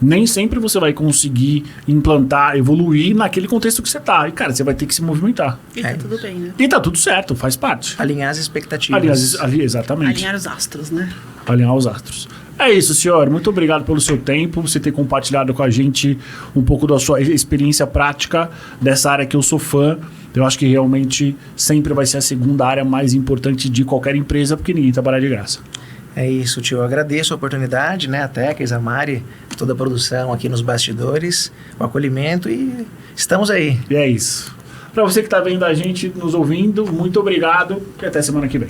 Nem sempre você vai conseguir implantar, evoluir naquele contexto que você tá. E, cara, você vai ter que se movimentar. E tá tudo bem, né? E tá tudo certo, faz parte. Alinhar as expectativas. Exatamente. Alinhar os astros, né? Alinhar os astros. É isso, senhor. Muito obrigado pelo seu tempo, você ter compartilhado com a gente um pouco da sua experiência prática dessa área que eu sou fã. Eu acho que realmente sempre vai ser a segunda área mais importante de qualquer empresa, porque ninguém trabalha de graça. É isso, tio. Eu agradeço a oportunidade, né? A Techers, a Mari, toda a produção aqui nos bastidores, o acolhimento e estamos aí. E é isso. Para você que está vendo a gente, nos ouvindo, muito obrigado e até semana que vem.